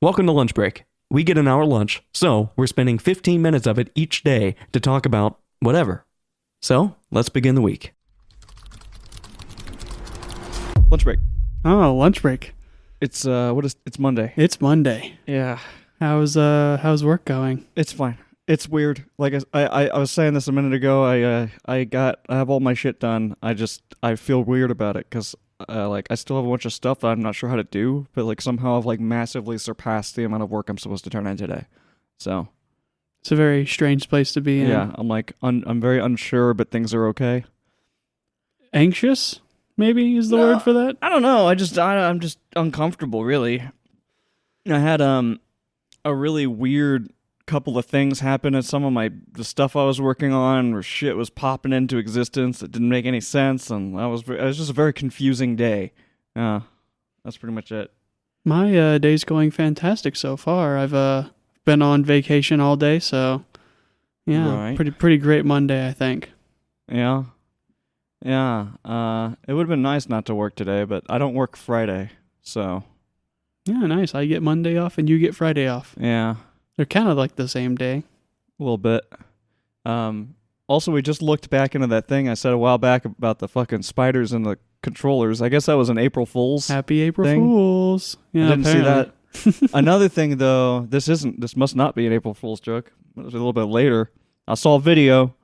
Welcome to Lunch Break. We get an hour lunch, so we're spending 15 minutes of it each day to talk about whatever. So, let's begin the week. Lunch break. Oh, lunch break. It's it's Monday. It's Monday. Yeah. How's work going? It's fine. It's weird. Like I was saying this a minute ago. I have all my shit done. I feel weird about it because I still have a bunch of stuff that I'm not sure how to do, but like somehow I've like massively surpassed the amount of work I'm supposed to turn in today. So It's a very strange place to be in. yeah, I'm like I'm very unsure, but things are okay. Anxious, maybe is the word for that. I don't know. I'm just uncomfortable, really. I had a really weird couple of things happen at some of the stuff I was working on, where shit was popping into existence that didn't make any sense, and it was just a very confusing day. That's pretty much it. My day's going fantastic so far. I've been on vacation all day, so yeah, Right. pretty great Monday, I think. Yeah. Yeah. It would have been nice not to work today, but I don't work Friday, so Yeah, nice. I get Monday off and you get Friday off. yeah. They're kind of like the same day. A little bit. Also, we just looked back into that thing I said a while back about the fucking spiders and the controllers. I guess that was an April Fool's. Happy April thing. Fools. Yeah, I didn't apparently. see that. Another thing, though, this must not be an April Fool's joke. It was a little bit later. I saw a video.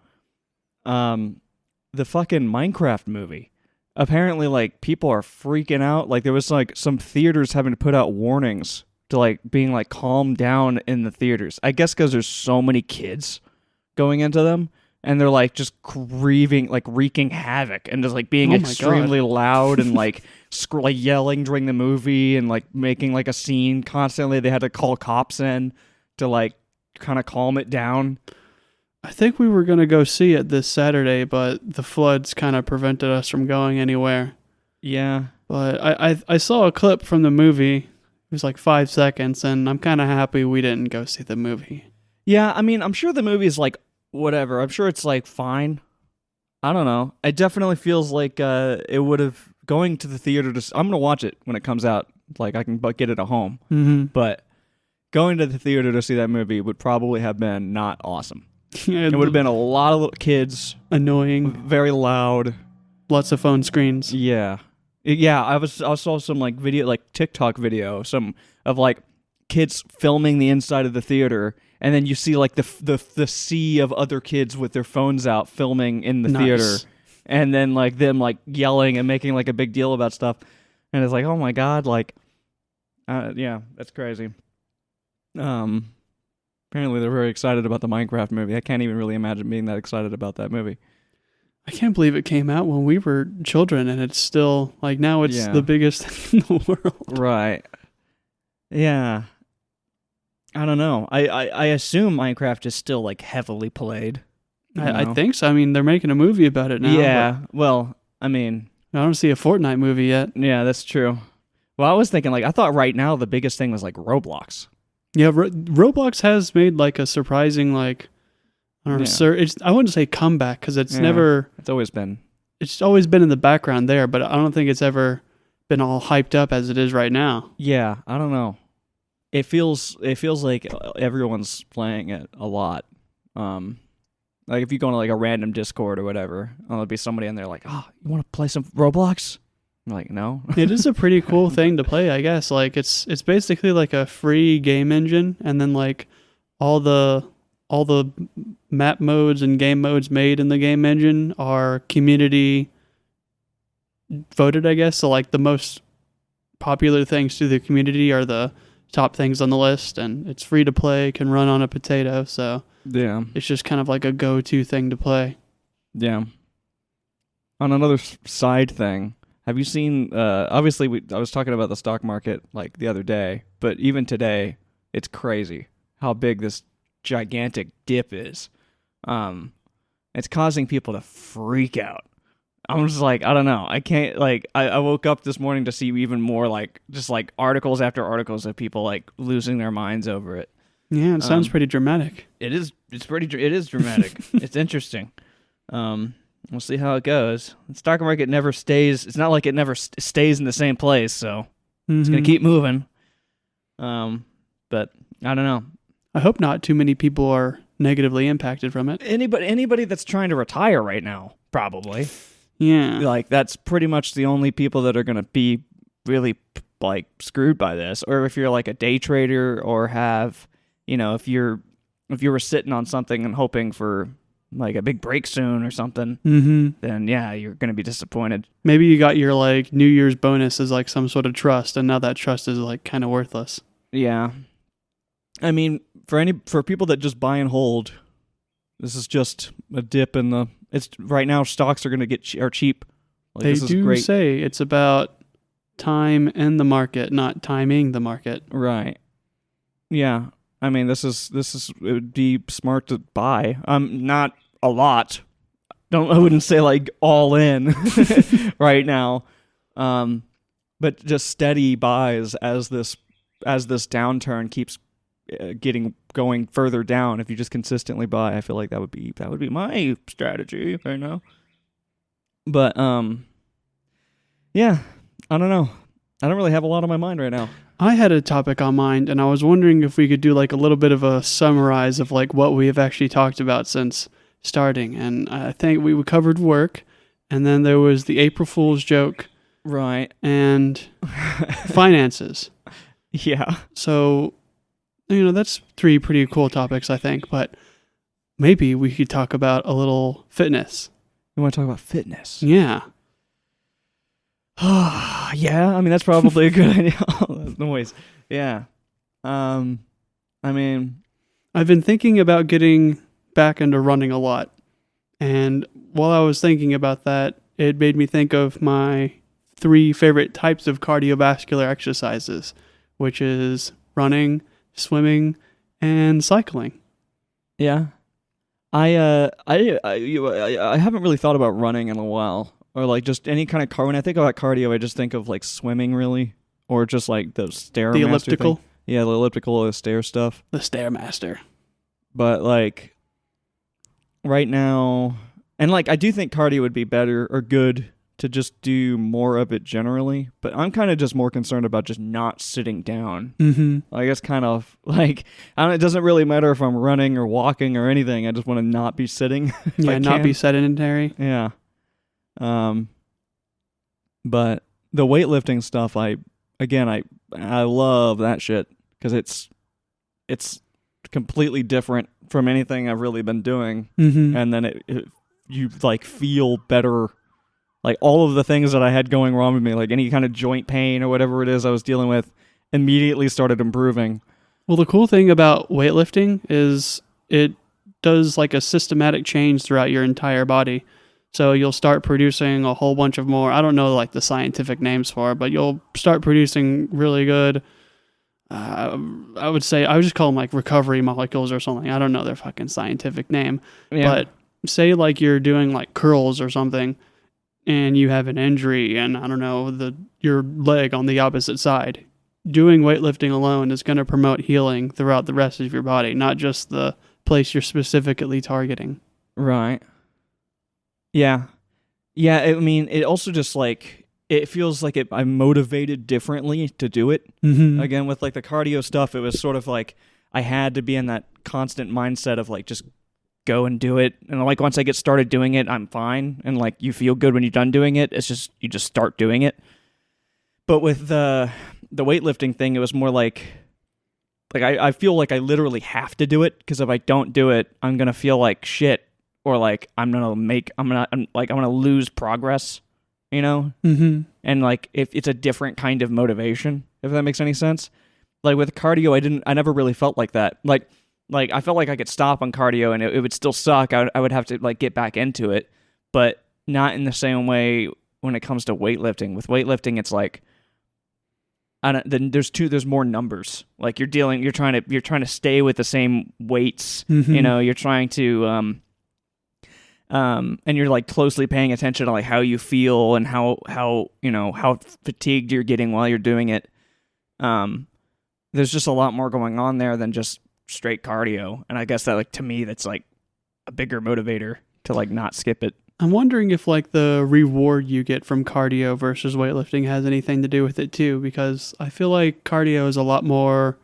The fucking Minecraft movie. Apparently, like, people are freaking out. Like, there was, like, some theaters having to put out warnings to, like, being, like, calmed down in the theaters. I guess because there's so many kids going into them. And they're, like, just wreaking havoc and just, like, being Oh my extremely loud and, like, like, yelling during the movie and, like, making, like, a scene constantly. They had to call cops in to, like, kind of calm it down. I think we were going to go see it this Saturday, but the floods kind of prevented us from going anywhere. Yeah. But I saw a clip from the movie. It was like 5 seconds, and I'm kind of happy we didn't go see the movie. Yeah, I mean, I'm sure the movie's, like, whatever. I'm sure it's, like, fine. I don't know. It definitely feels like it would have... Going to the theater I'm going to watch it when it comes out. Like, I can get it at home. Mm-hmm. But going to the theater to see that movie would probably have been not awesome. Yeah, It would have been a lot of little kids, annoying. very loud. Lots of phone screens. Yeah. Yeah, I saw some like video, like TikTok video, some of like kids filming the inside of the theater, and then you see like the sea of other kids with their phones out filming in the Nice. theater, and then like them like yelling and making like a big deal about stuff, and it's like, oh my god, like, yeah, that's crazy. Apparently they're very excited about the Minecraft movie. I can't even really imagine being that excited about that movie. I can't believe it came out when we were children, and it's still, like, now it's Yeah. the biggest thing in the world. Right. Yeah. I don't know. I assume Minecraft is still like heavily played. I think so. I mean, they're making a movie about it now. Yeah. Well, I mean, but I don't see a Fortnite movie yet. yeah, that's true. Well, I was thinking like I thought right now the biggest thing was like Roblox. Yeah, Roblox has made, like, a surprising, like, I don't know, Yeah. I wouldn't say comeback, because it's Yeah. never... It's always been. It's always been in the background there, but I don't think it's ever been all hyped up as it is right now. Yeah, I don't know. It feels like everyone's playing it a lot. Like if you go into like a random Discord or whatever, there'll be somebody in there like, "Oh, you want to play some Roblox?" I'm like, "No." It is a pretty cool thing to play, I guess. Like it's basically like a free game engine, and then like all the map modes and game modes made in the game engine are community voted, I guess. So like the most popular things to the community are the top things on the list, and it's free to play, can run on a potato, so Yeah. it's just kind of like a go-to thing to play. Yeah. On another side thing, have you seen? Obviously, I was talking about the stock market like the other day, but even today, it's crazy how big this gigantic dip is. It's causing people to freak out. I'm just like, I don't know. I can't like. I woke up this morning to see even more like just like articles after articles of people like losing their minds over it. Yeah, it sounds pretty dramatic. It is. It's pretty. It is dramatic. It's interesting. We'll see how it goes. The stock market never stays. It's not like it never stays in the same place. So it's gonna keep moving. but I don't know. I hope not too many people are negatively impacted from it. Anybody that's trying to retire right now, probably. Yeah. Like, that's pretty much the only people that are going to be really, like, screwed by this. Or if you're, like, a day trader or have, if you were sitting on something and hoping for, like, a big break soon or something, then, yeah, you're going to be disappointed. Maybe you got your, like, New Year's bonus as, like, some sort of trust, and now that trust is, like, kind of worthless. Yeah. I mean, for people that just buy and hold, this is just a dip in the... It's right now stocks are going to get are cheap. Like, They this is do great. say it's about time in the market, not timing the market. Right. Yeah. I mean, this is it would be smart to buy. Not a lot. I wouldn't say like all in right now. But just steady buys as this downturn keeps going further down. If you just consistently buy, I feel like that would be my strategy right now. But yeah, I don't know. I don't really have a lot on my mind right now. I had a topic on mind, and I was wondering if we could do like a little bit of a summarize of like what we have actually talked about since starting. And I think we covered work, and then there was the April Fool's joke, Right. and finances. Yeah. So, that's 3 pretty cool topics, I think. But maybe we could talk about a little fitness. You want to talk about fitness? Yeah. Yeah, I mean, that's probably a good idea. That's noise. Yeah. I mean, I've been thinking about getting back into running a lot. And while I was thinking about that, it made me think of my 3 favorite types of cardiovascular exercises, which is running, swimming, and cycling. yeah. I haven't really thought about running in a while, or like just any kind of car. When I think about cardio, I just think of like swimming, really, or just like the stairmaster The elliptical. thing. Yeah, the elliptical or the stair stuff. The Stairmaster. But like right now, and like I do think cardio would be better or good to just do more of it generally, but I'm kind of just more concerned about just not sitting down. Mm-hmm. I guess kind of like it doesn't really matter if I'm running or walking or anything. I just want to not be sitting. if I Yeah, not can. be sedentary. Yeah. But the weightlifting stuff, I love that shit because it's completely different from anything I've really been doing, Mm-hmm. and then you like feel better. Like all of the things that I had going wrong with me, like any kind of joint pain or whatever it is I was dealing with, immediately started improving. Well, the cool thing about weightlifting is it does like a systematic change throughout your entire body. So you'll start producing a whole bunch of more, I don't know like the scientific names for it, but you'll start producing really good, I would just call them like recovery molecules or something. I don't know their fucking scientific name. Yeah. But say like you're doing like curls or something and you have an injury and I don't know, your leg on the opposite side. Doing weightlifting alone is going to promote healing throughout the rest of your body, not just the place you're specifically targeting. Right. Yeah. Yeah, I mean, it also just like it feels like I'm motivated differently to do it. Mm-hmm. Again, with like the cardio stuff, it was sort of like I had to be in that constant mindset of like just go and do it. And like once I get started doing it, I'm fine. And like you feel good when you're done doing it. It's just you just start doing it. But with the weightlifting thing, it was more like I feel like I literally have to do it because if I don't do it, I'm gonna feel like shit or like I'm gonna lose progress. You know? Mm-hmm. And like if it's a different kind of motivation, if that makes any sense. Like with cardio, I never really felt like that. Like I felt like I could stop on cardio and it would still suck. I would have to like get back into it, but not in the same way when it comes to weightlifting. With weightlifting, it's like then there's more numbers. Like you're trying to stay with the same weights. Mm-hmm. You know, you're trying to and you're like closely paying attention to like how you feel and how fatigued you're getting while you're doing it. There's just a lot more going on there than just straight cardio, and I guess that like to me that's like a bigger motivator to like not skip it. I'm wondering if like the reward you get from cardio versus weightlifting has anything to do with it too, because I feel like cardio is a lot more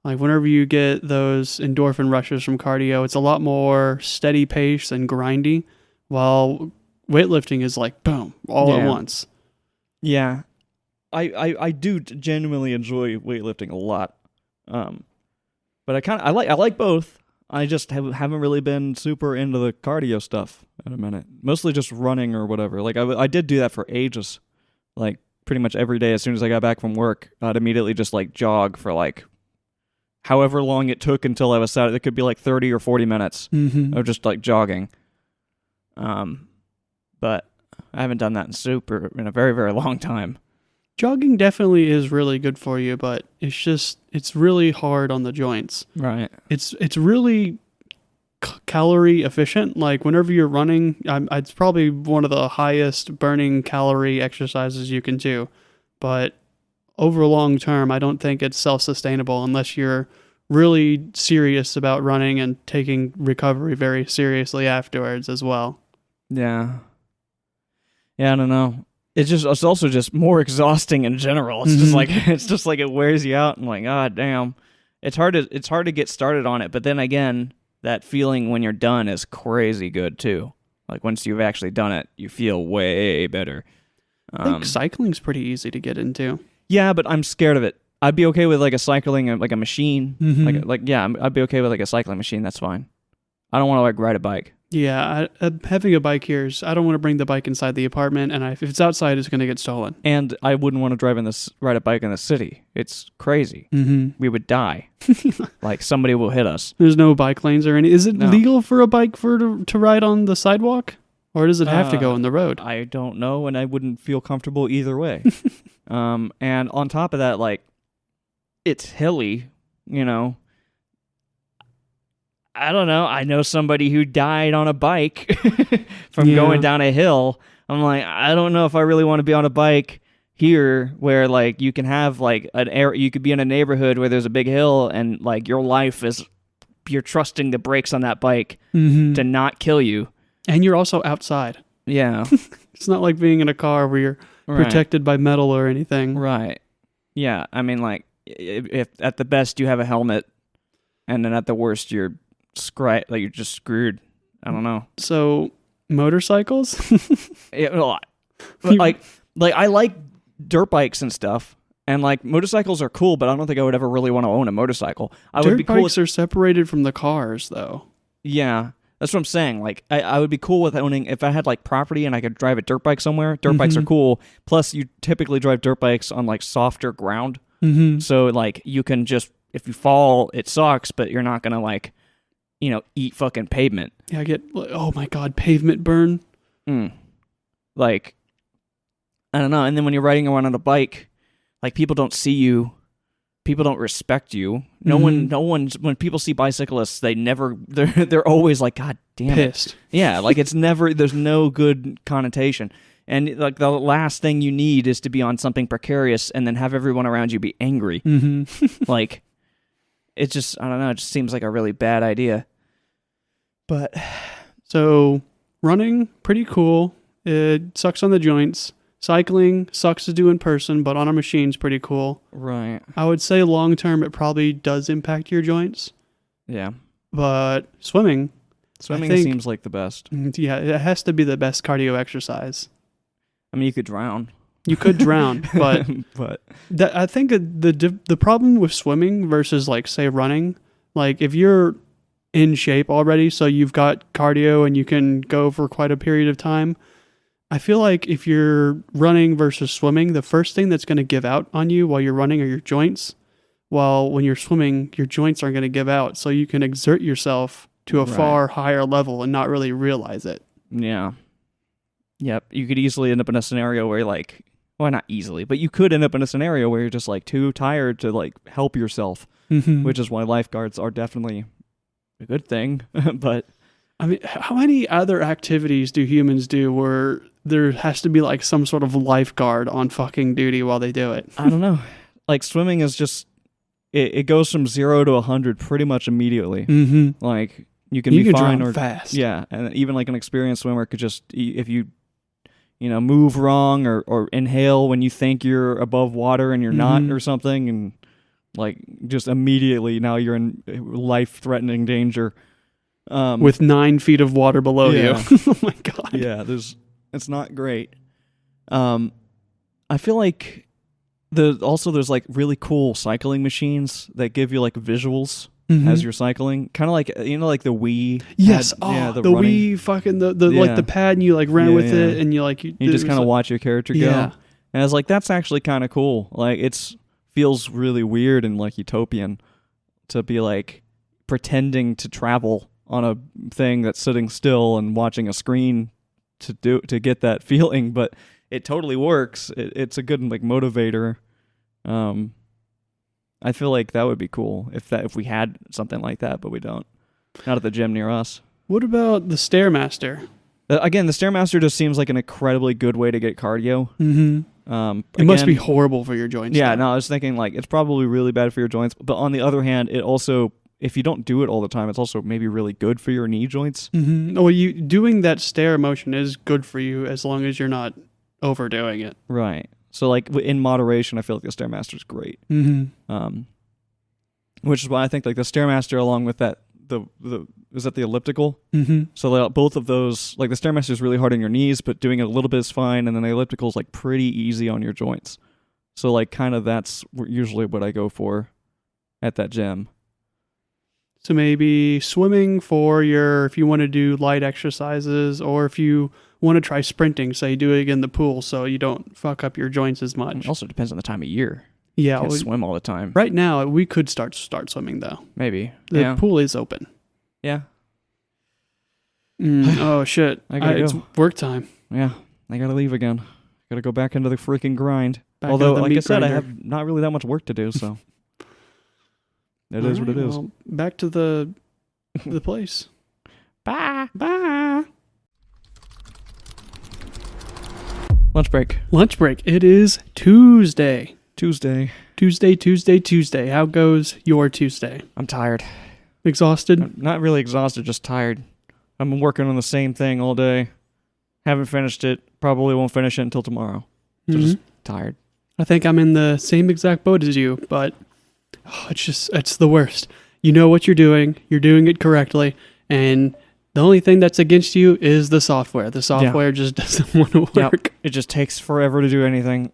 Like whenever you get those endorphin rushes from cardio, it's a lot more steady pace and grindy, while weightlifting is like boom, all at once. Yeah. I do genuinely enjoy weightlifting a lot. But I like both. I just haven't really been super into the cardio stuff at a minute. Mostly just running or whatever. Like I did do that for ages. Like pretty much every day as soon as I got back from work, I'd immediately just like jog for like however long it took until I was out. It could be like 30 or 40 minutes of just like jogging. But I haven't done that in a very, very long time. Jogging definitely is really good for you, but it's really hard on the joints. Right. It's really calorie efficient. Like whenever you're running, it's probably one of the highest burning calorie exercises you can do. But over a long term, I don't think it's self-sustainable unless you're really serious about running and taking recovery very seriously afterwards as well. Yeah. Yeah, I don't know. It's also just more exhausting in general. It's just like it wears you out. And like, God damn, it's hard to get started on it. But then again, that feeling when you're done is crazy good too. Like once you've actually done it, you feel way better. I think cycling's pretty easy to get into. Yeah, but I'm scared of it. I'd be okay with like a cycling, like a machine. I'd be okay with like a cycling machine. That's fine. I don't want to like ride a bike. Yeah, having a bike here I don't want to bring the bike inside the apartment, and if it's outside, it's going to get stolen. And I wouldn't want to ride a bike in the city. It's crazy. We would die. Like somebody will hit us. There's no bike lanes or any. Is it legal for a bike to ride on the sidewalk, or does it have to go on the road? I don't know, and I wouldn't feel comfortable either way. And on top of that, like it's hilly, you know. I don't know. I know somebody who died on a bike from going down a hill. I'm like, I don't know if I really want to be on a bike here where like you can have like you could be in a neighborhood where there's a big hill and like your life is, you're trusting the brakes on that bike to not kill you. And you're also outside. Yeah. It's not like being in a car where you're protected by metal or anything. Right. Yeah. I mean, like if at the best you have a helmet and then at the worst you're just screwed. I don't know. So motorcycles? Like I like dirt bikes and stuff, and like motorcycles are cool, but I don't think I would ever really want to own a motorcycle. Dirt bikes are separated from the cars, though. Yeah, that's what I'm saying. Like I would be cool with owning, if I had like property and I could drive a dirt bike somewhere. Dirt bikes are cool. Plus, you typically drive dirt bikes on like softer ground, so like you can just, if you fall, it sucks, but you're not gonna like, you know, eat fucking pavement. Yeah, I get, oh my God, pavement burn. Like, I don't know. And then when you're riding around on a bike, like people don't see you. People don't respect you. No one, when people see bicyclists, they're always like, God damn pissed. It. Yeah, like it's never, there's no good connotation. And like the last thing you need is to be on something precarious and then have everyone around you be angry. Like, it just, I don't know, it just seems like a really bad idea. But so running, pretty cool. It sucks on the joints. Cycling sucks to do in person, but on a machine's pretty cool. Right. I would say long term it probably does impact your joints. Yeah. But swimming seems like the best. Yeah, it has to be the best cardio exercise. I mean, you could drown. You could drown, but I think the problem with swimming versus like say running, like if you're in shape already, so you've got cardio and you can go for quite a period of time, I feel like if you're running versus swimming, the first thing that's going to give out on you while you're running are your joints, while when you're swimming, your joints aren't going to give out, so you can exert yourself to a far higher level and not really realize it. Yeah. Yep. You could easily end up in a scenario where like, well, not easily, but you could end up in a scenario where you're just like too tired to like help yourself, which is why lifeguards are definitely a good thing. But I mean, how many other activities do humans do where there has to be like some sort of lifeguard on fucking duty while they do it? I don't know. Like swimming is just, it goes from 0 to 100 pretty much immediately. Like you can be fine or fast. Yeah. And even like an experienced swimmer could just, if you move wrong or inhale when you think you're above water and you're not or something, and like just immediately now you're in life-threatening danger. With 9 feet of water below you. Oh my god. Yeah, it's not great. I feel like there's like really cool cycling machines that give you like visuals as you're cycling, kind of like like the Wii. Yes. the the running. Wii fucking the like the pad, and you like ran with it, and you like you just kind of watch your character go. Yeah. And I was like, that's actually kind of cool. Like feels really weird and like utopian to be like pretending to travel on a thing that's sitting still and watching a screen to get that feeling, but it totally works. It's a good like motivator. I feel like that would be cool if we had something like that, but we don't. Not at the gym near us. What about the Stairmaster? Again, the Stairmaster just seems like an incredibly good way to get cardio. It must be horrible for your joints. Yeah, though. no, I was thinking like it's probably really bad for your joints, but on the other hand, it also, if you don't do it all the time, it's also maybe really good for your knee joints. Well, you doing that stair motion is good for you as long as you're not overdoing it. Right. So like in moderation, I feel like the Stairmaster is great. Which is why I think like the Stairmaster along with that is that the elliptical? So both of those, like the Stairmaster is really hard on your knees, but doing it a little bit is fine, and then the elliptical is like pretty easy on your joints. So like kind of that's usually what I go for at that gym. So maybe swimming for if you want to do light exercises, or if you want to try sprinting, say do it in the pool so you don't fuck up your joints as much. It also depends on the time of year. Yeah, Can't swim all the time. Right now we could start swimming though. Maybe. The pool is open. Yeah. Oh shit! It's work time. Yeah, I gotta leave again. Gotta go back into the freaking grind. Back Although, into the like I meat said, I grinder. have not really that much work to do, so it is what it is. Well, back to the place. Bye. Bye. Lunch break. Lunch break. It is Tuesday. Tuesday. How goes your Tuesday? I'm tired. Exhausted? I'm not really exhausted, just tired. I've been working on the same thing all day. Haven't finished it. Probably won't finish it until tomorrow. So just tired. I think I'm in the same exact boat as you, but it's the worst. You know what you're doing it correctly, and the only thing that's against you is the software. The software just doesn't want to work. It just takes forever to do anything.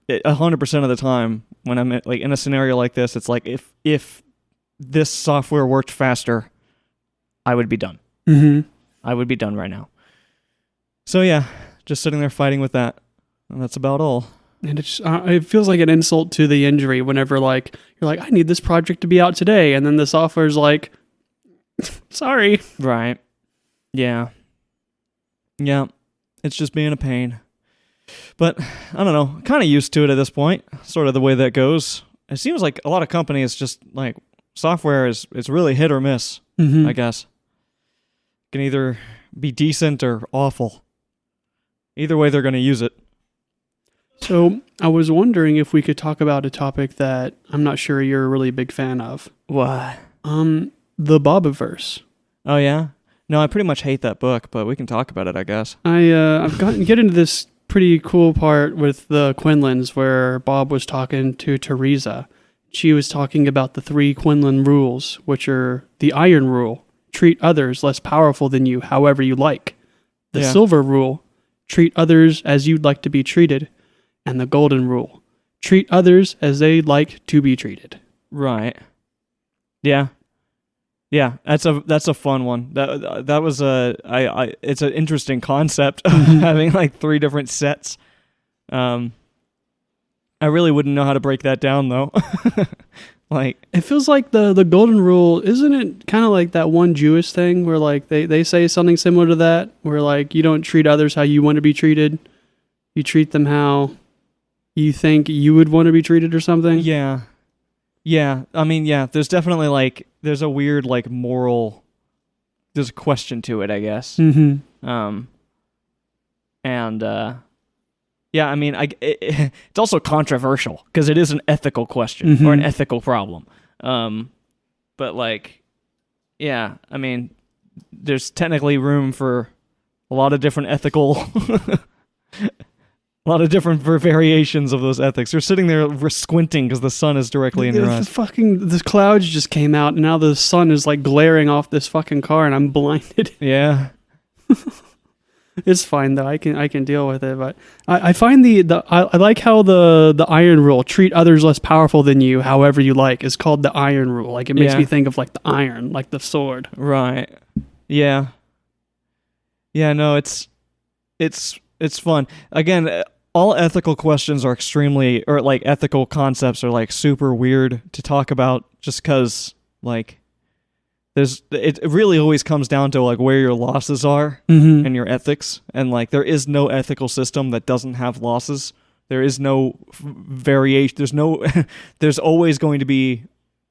100% of the time when I'm in a scenario like this, it's like if this software worked faster, I would be done. I would be done right now. So yeah, just sitting there fighting with that, and that's about all. And it feels like an insult to the injury whenever like you're like, I need this project to be out today, and then the software's like, sorry. Right. Yeah. Yeah. It's just being a pain. But I don't know, kind of used to it at this point, sort of the way that goes. It seems like a lot of companies just like software it's really hit or miss, I guess. Can either be decent or awful. Either way, they're going to use it. So I was wondering if we could talk about a topic that I'm not sure you're a really big fan of. What? The Bobiverse. Oh, yeah? No, I pretty much hate that book, but we can talk about it, I guess. I've gotten get into this pretty cool part with the Quinlans where Bob was talking to Teresa. She was talking about the 3 Quinlan rules, which are the Iron Rule, treat others less powerful than you however you like. The Silver Rule, treat others as you'd like to be treated. And the Golden Rule, treat others as they'd like to be treated. Right. Yeah. Yeah, that's a fun one. That was it's an interesting concept of having like 3 different sets. I really wouldn't know how to break that down though. Like it feels like the Golden Rule, isn't it kind of like that one Jewish thing where like they say something similar to that, where like you don't treat others how you want to be treated, you treat them how you think you would want to be treated or something. Yeah. I mean, yeah. There's definitely like there's a weird like moral. There's a question to it, I guess. Yeah. I mean, it's also controversial because it is an ethical question or an ethical problem. But like, yeah. I mean, there's technically room for a lot of different ethical A lot of different variations of those ethics. You're sitting there squinting because the sun is directly in your eyes. The clouds just came out, and now the sun is like glaring off this fucking car, and I'm blinded. Yeah. It's fine though. I can deal with it. But I find I like how the iron rule, treat others less powerful than you, however you like, is called the iron rule. Like it makes me think of like the iron, like the sword. Right. Yeah. Yeah. No, it's fun. Again, all ethical questions are extremely, or like ethical concepts are like super weird to talk about, just because like it really always comes down to like where your losses are and your ethics, and like there is no ethical system that doesn't have losses. There is no variation. There's always going to be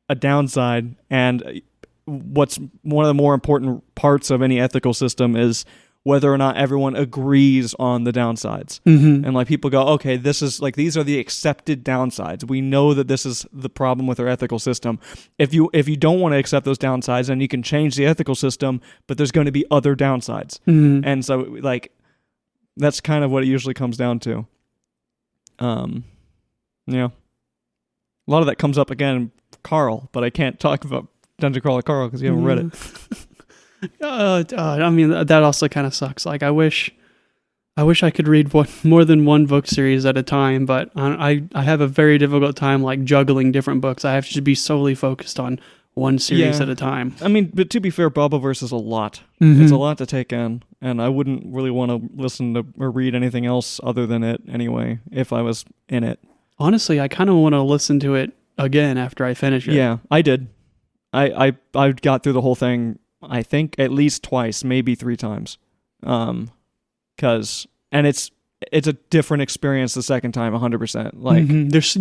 a downside, and what's one of the more important parts of any ethical system is whether or not everyone agrees on the downsides. And like people go, okay, this is like, these are the accepted downsides. We know that this is the problem with our ethical system. If you don't want to accept those downsides, then you can change the ethical system, but there's going to be other downsides. And so like, that's kind of what it usually comes down to. Yeah. A lot of that comes up again in Carl, but I can't talk about Dungeon Crawler Carl because you haven't read it. I mean, that also kind of sucks. Like, I wish I could read more than one book series at a time, but I have a very difficult time like juggling different books. I have to be solely focused on one series at a time. I mean, but to be fair, Bobaverse is a lot. It's a lot to take in, and I wouldn't really want to listen to or read anything else other than it anyway if I was in it. Honestly, I kind of want to listen to it again after I finish it. Yeah, I did. I got through the whole thing, I think at least twice, maybe 3 times. And it's a different experience the second time, 100%. Like there's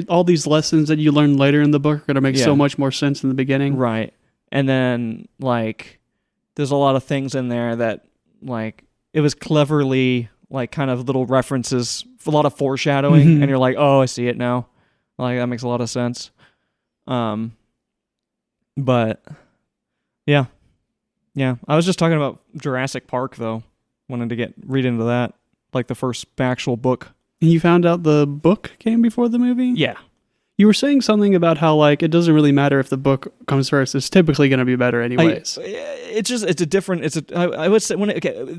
all these lessons that you learn later in the book are going to make so much more sense in the beginning. Right. And then like there's a lot of things in there that like it was cleverly like kind of little references, a lot of foreshadowing, and you're like, "Oh, I see it now." Like that makes a lot of sense. But yeah. I was just talking about Jurassic Park though. Wanted to read into that, like the first actual book. And you found out the book came before the movie? Yeah. You were saying something about how like it doesn't really matter if the book comes first. It's typically going to be better anyways. I would say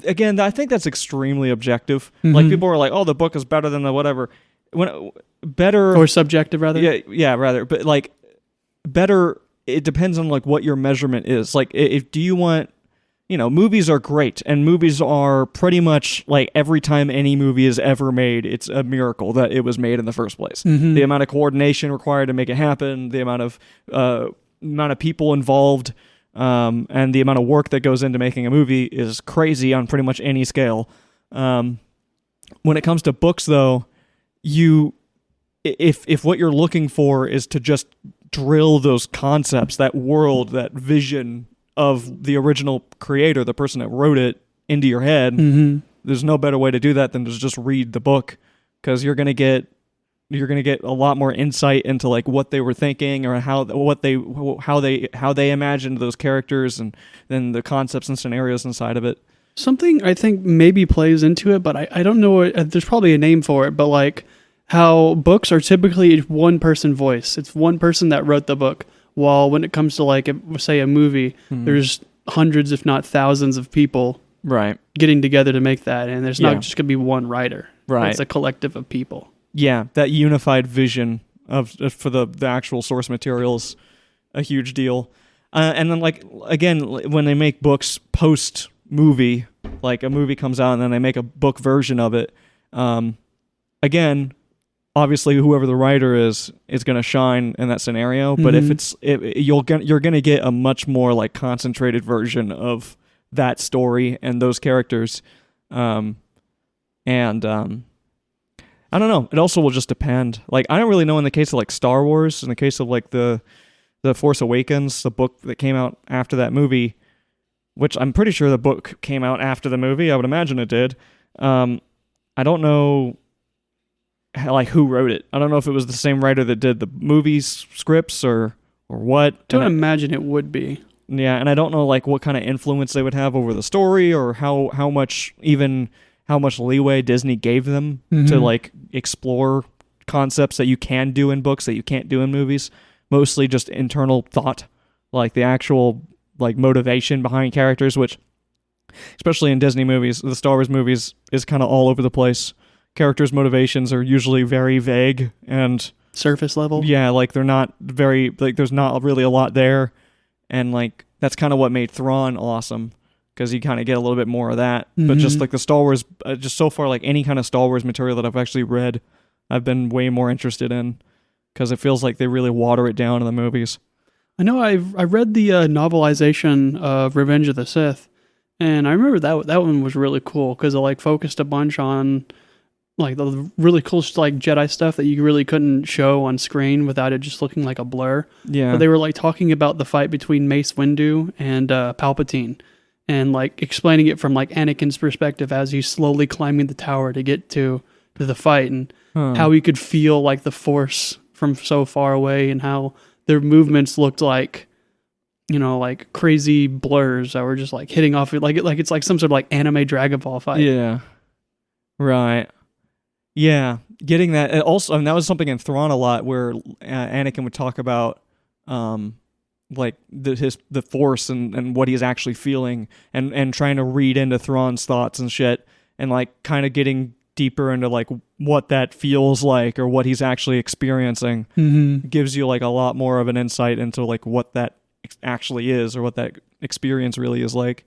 again, I think that's extremely objective. Like people are like, "Oh, the book is better than the whatever." Better or subjective rather. Yeah, rather. But like better, it depends on like what your measurement is. Like if do you want, movies are great, and movies are pretty much like every time any movie is ever made, it's a miracle that it was made in the first place. The amount of coordination required to make it happen, the amount of people involved, and the amount of work that goes into making a movie is crazy on pretty much any scale. When it comes to books, though, if what you're looking for is to just drill those concepts, that world, that vision of the original creator, the person that wrote it, into your head, there's no better way to do that than to just read the book, because you're gonna get a lot more insight into like what they were thinking, or how they imagined those characters, and then the concepts and scenarios inside of it. Something I think maybe plays into it, but I don't know. There's probably a name for it, but like how books are typically one person voice. It's one person that wrote the book. While when it comes to like, say a movie, there's hundreds, if not thousands of people getting together to make that. And there's not just going to be one writer. Right. It's a collective of people. Yeah. That unified vision for the actual source material is a huge deal. And then like, again, when they make books post movie, like a movie comes out and then they make a book version of it. Again, obviously, whoever the writer is going to shine in that scenario. But if you're going to get a much more like concentrated version of that story and those characters. I don't know. It also will just depend. Like, I don't really know in the case of like Star Wars, in the case of like the Force Awakens, the book that came out after that movie, which I'm pretty sure the book came out after the movie. I would imagine it did. I don't know like who wrote it. I don't know if it was the same writer that did the movie's scripts or what. Don't imagine it would be. Yeah, and I don't know like what kind of influence they would have over the story, or how much even how much leeway Disney gave them Mm-hmm. to like explore concepts that you can do in books that you can't do in movies. Mostly just internal thought, like the actual like motivation behind characters, which especially in Disney movies, the Star Wars movies, is kind of all over the place. Characters' motivations are usually very vague and Surface level. yeah, like they're not very like there's not really a lot there, and like that's kind of what made Thrawn awesome because you kind of get a little bit more of that. But just Mhm. like the Star Wars, just so far, like any kind of Star Wars material that I've actually read, I've been way more interested in because it feels like they really water it down in the movies. I know I read the novelization of Revenge of the Sith, and I remember that one was really cool because it like focused a bunch on like the really cool like Jedi stuff that you really couldn't show on screen without it just looking like a blur. Yeah, But they were like talking about the fight between Mace Windu and Palpatine, and like explaining it from like Anakin's perspective as he's slowly climbing the tower to get to the fight, and how he could feel like the Force from so far away, and how their movements looked like, you know, like crazy blurs that were just like hitting off like it's like some sort of like anime Dragon Ball fight. Yeah. Right. Yeah. Getting that. And also, and that was something in Thrawn a lot where Anakin would talk about like the Force and what he's actually feeling and trying to read into Thrawn's thoughts and shit and like kind of getting deeper into like what that feels like or what he's actually experiencing. Mm-hmm. Gives you like a lot more of an insight into like what that actually is or what that experience really is like.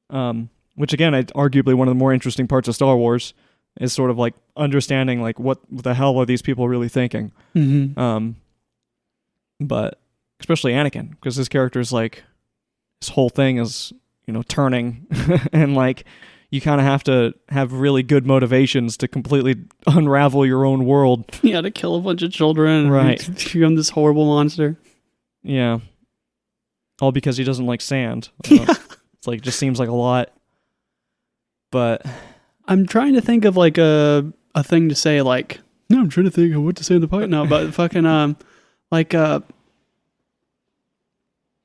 Which again, arguably one of the more interesting parts of Star Wars is sort of like understanding like what the hell are these people really thinking. Mm-hmm. But especially Anakin, because his character is like his whole thing is, you know, turning and like you kind of have to have really good motivations to completely unravel your own world. Yeah, to kill a bunch of children, Right. And become this horrible monster. Yeah. All because he doesn't like sand. Yeah. It's like, just seems like a lot. But I'm trying to think of like a thing to say, like, no, I'm trying to think of what to say in the part now, but fucking like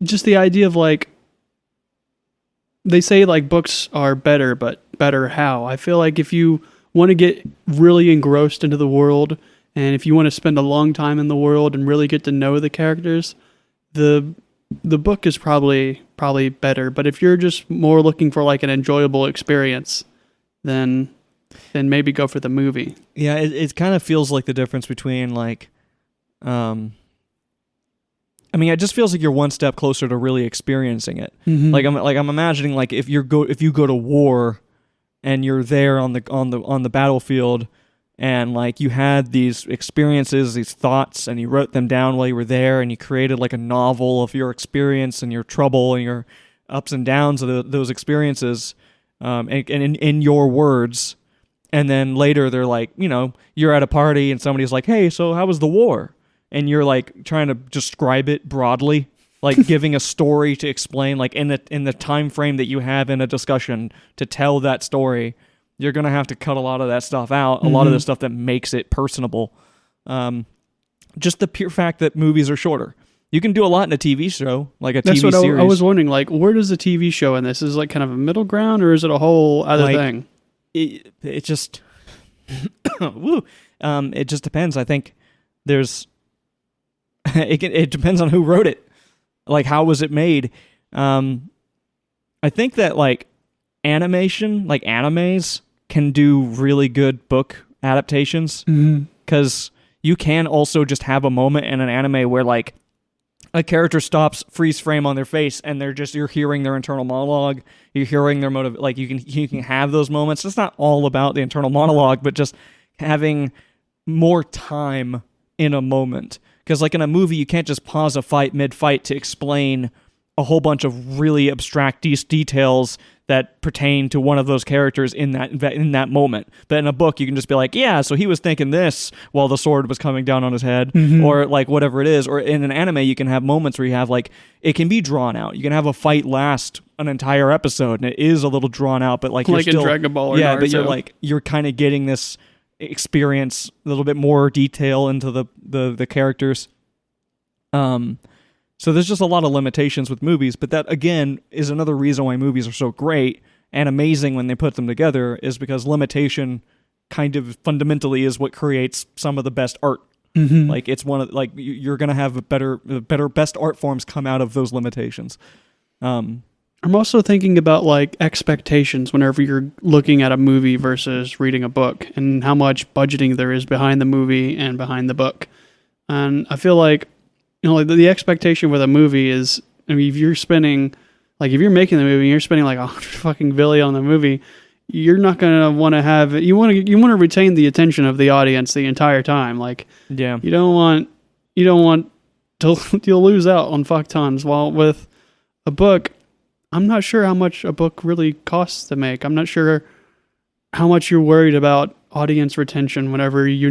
just the idea of like, they say like books are better, but better how? I feel like if you want to get really engrossed into the world, and if you want to spend a long time in the world and really get to know the characters, the book is probably better. But if you're just more looking for like an enjoyable experience, then maybe go for the movie. yeah, it kind of feels like the difference between like, I mean, it just feels like you're one step closer to really experiencing it. Mm-hmm. Like I'm imagining like if you go to war and you're there on the battlefield and like you had these experiences, these thoughts, and you wrote them down while you were there, and you created like a novel of your experience and your trouble and your ups and downs of those experiences, and in your words. And then later they're like, you know, you're at a party and somebody's like, hey, so how was the war? And you're like trying to describe it broadly, like giving a story to explain, like in the time frame that you have in a discussion to tell that story. You're gonna have to cut a lot of that stuff out, a lot of the stuff that makes it personable. Just the pure fact that movies are shorter. You can do a lot in a TV show, like That's TV what series. I was wondering. Like, where does the TV show in this? Is it like kind of a middle ground, or is it a whole other Like, thing? It just, woo. It just depends. I think there's. It depends on who wrote it. Like, how was it made? I think that like animation, like animes, can do really good book adaptations because you can also just have a moment in an anime where like a character stops, freeze frame on their face, and you're hearing their internal monologue. You're hearing their motive. Like you can have those moments. It's not all about the internal monologue, but just having more time in a moment. Because like in a movie, you can't just pause a fight mid-fight to explain a whole bunch of really abstract details that pertain to one of those characters in that moment. But in a book, you can just be like, yeah, so he was thinking this while the sword was coming down on his head, or like whatever it is. Or in an anime, you can have moments where you have like, it can be drawn out. You can have a fight last an entire episode, and it is a little drawn out, but like you're Like in still, Dragon Ball or yeah, but Naruto. you're kind of getting this experience, a little bit more detail into the characters. So there's just a lot of limitations with movies, but that again is another reason why movies are so great and amazing when they put them together is because limitation kind of fundamentally is what creates some of the best art. Mm-hmm. Like it's one of like you're gonna have best art forms come out of those limitations. I'm also thinking about like expectations whenever you're looking at a movie versus reading a book, and how much budgeting there is behind the movie and behind the book. And I feel like, like the expectation with a movie is, I mean, if you're making the movie and you're spending like $100 on the movie, you're not gonna want to have you want to retain the attention of the audience the entire time. Like, Yeah. you don't want to you'll lose out on fuck tons. While with a book, I'm not sure how much a book really costs to make. I'm not sure how much you're worried about audience retention whenever you're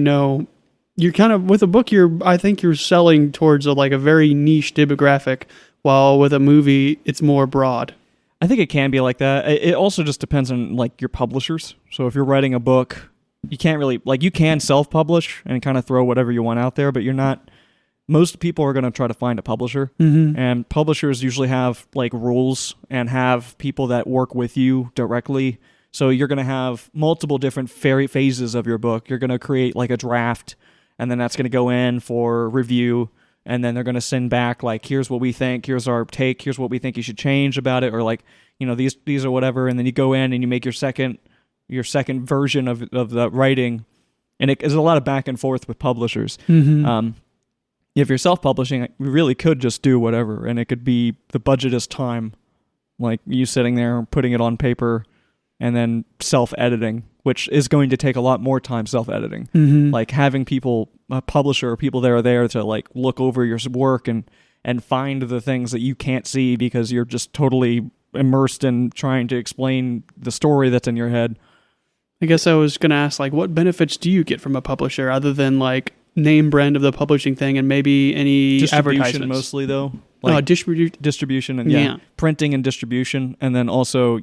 kind of with a book. I think you're selling towards a very niche demographic, while with a movie it's more broad. I think it can be like that. It also just depends on like your publishers. So if you're writing a book, you can't really you can self-publish and kind of throw whatever you want out there, but you're not. Most people are going to try to find a publisher, and publishers usually have like rules and have people that work with you directly. So you're going to have multiple different phases of your book. You're going to create like a draft, and then that's going to go in for review. And then they're going to send back, like, here's what we think, here's our take, here's what we think you should change about it, or like, these are whatever. And then you go in and you make your second version of the writing, and it is a lot of back and forth with publishers. If you're self-publishing, you really could just do whatever, and it could be the budget is time, like you sitting there putting it on paper, and then self-editing, which is going to take a lot more time self-editing. Like having people, a publisher or people that are there to like look over your work and find the things that you can't see because you're just totally immersed in trying to explain the story that's in your head. I guess I was going to ask, like, what benefits do you get from a publisher other than like name brand of the publishing thing and maybe any Distribution advertisements? mostly though. Distribution and printing and distribution, and then also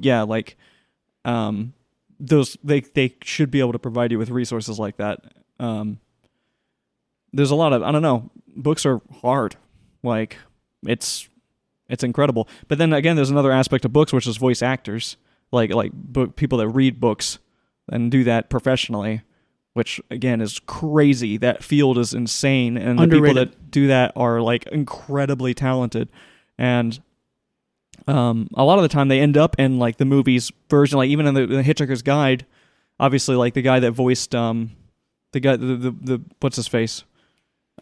those they should be able to provide you with resources like that. There's a lot of, I don't know, books are hard. Like it's incredible. But then again, there's another aspect of books, which is voice actors, like people that read books and do that professionally, which again is crazy. That field is insane, and the Underrated. people that do that are like incredibly talented. And a lot of the time they end up in like the movies version, like even in the Hitchhiker's Guide, obviously like the guy that voiced the guy the what's his face,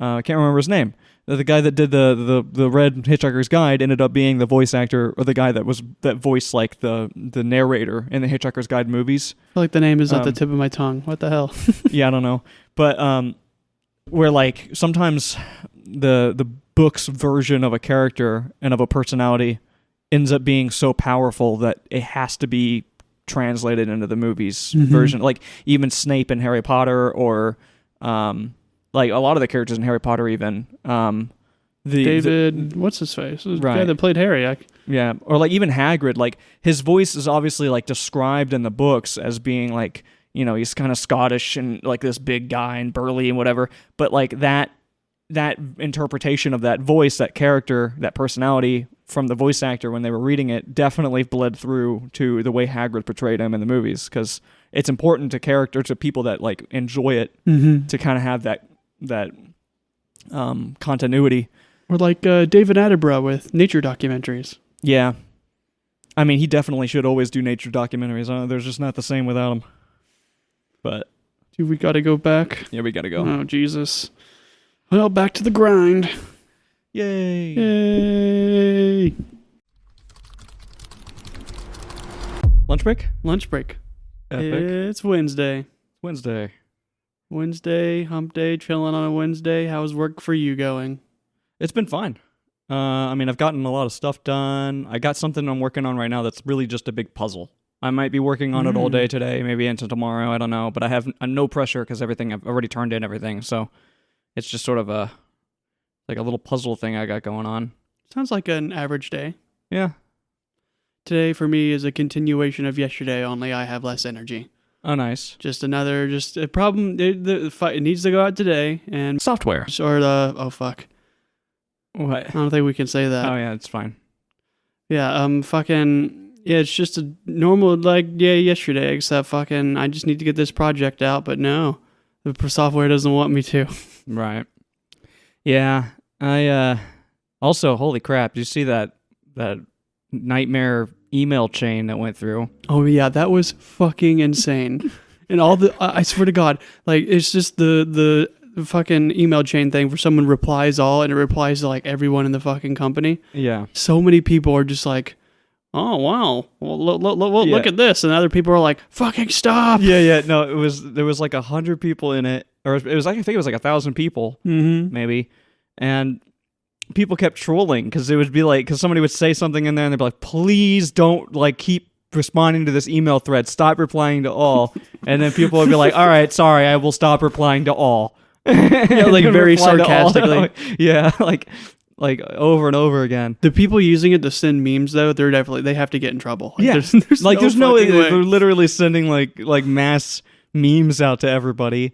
I can't remember his name. The guy that did the Red Hitchhiker's Guide ended up being the voice actor, or the guy that voiced like the narrator in the Hitchhiker's Guide movies. I feel like the name is at the tip of my tongue. What the hell? Yeah, I don't know, but where like sometimes the book's version of a character and of a personality ends up being so powerful that it has to be translated into the movie's version. Like even Snape in Harry Potter, or like a lot of the characters in Harry Potter, even David, what's his face? The guy that played Harry. Yeah, or like even Hagrid, like his voice is obviously like described in the books as being like, he's kind of Scottish and like this big guy and burly and whatever, but like that interpretation of that voice, that character, that personality from the voice actor when they were reading it definitely bled through to the way Hagrid portrayed him in the movies, because it's important to people that like enjoy it to kind of have that continuity. Or like David Attenborough with nature documentaries. Yeah. I mean, he definitely should always do nature documentaries. They're just not the same without him. But Dude, we got to go back. Yeah, we got to go. Oh, Jesus. Well, back to the grind. Yay. Yay. Lunch break? Lunch break. Epic. It's Wednesday. Wednesday. Hump day, chilling on a Wednesday. How's work for you going? It's been fine. I mean, I've gotten a lot of stuff done. I got something I'm working on right now that's really just a big puzzle. I might be working on it all day today, maybe into tomorrow. I don't know. But I have no pressure because I've already turned in everything. So it's just sort of a little puzzle thing I got going on. Sounds like an average day. Yeah. Today for me is a continuation of yesterday, only I have less energy. Oh, nice. Just a problem. It needs to go out today. And Software. Or the, oh fuck. What? I don't think we can say that. Oh, yeah, it's fine. Yeah, Yeah, it's just a normal, like, yeah, yesterday, except fucking, I just need to get this project out, but no, the software doesn't want me to. Right. Yeah. I also, holy crap, did you see that nightmare email chain that went through? Oh, yeah, that was fucking insane. And I swear to God, like, it's just the fucking email chain thing where someone replies all and it replies to, like, everyone in the fucking company. Yeah. So many people are just like, oh, wow, well, look at this. And other people are like, fucking stop. Yeah. No, there was like 100 people in it, or it was like, I think it was like 1,000 people, maybe. And people kept trolling because it would be like, because somebody would say something in there and they'd be like, please don't like keep responding to this email thread. Stop replying to all. And then people would be like, all right, sorry, I will stop replying to all. Yeah, like very sarcastically. Yeah, like over and over again. The people using it to send memes, though, they have to get in trouble. Like, Yeah, there's no way. way. They're literally sending like mass memes out to everybody.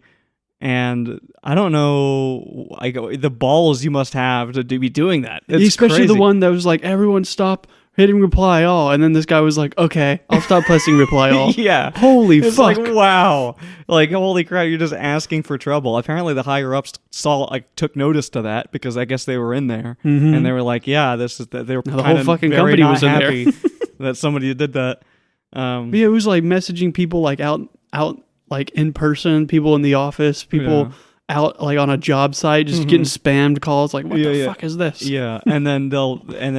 And I don't know, like, the balls you must have to be doing that. It's especially crazy. the one that was like, everyone stop hitting reply all. And then this guy was like, okay, I'll stop pressing reply all. Yeah. Holy It's fuck. like, wow. Like, holy crap, you're just asking for trouble. Apparently the higher ups took notice to that because I guess they were in there. Mm-hmm. And they were like, yeah, they were the whole fucking company not was in there. happy that somebody did that. But yeah, it was like messaging people like out like in person, people in the office, people out like on a job site, just getting spammed calls. Like, what the fuck is this? Yeah. And then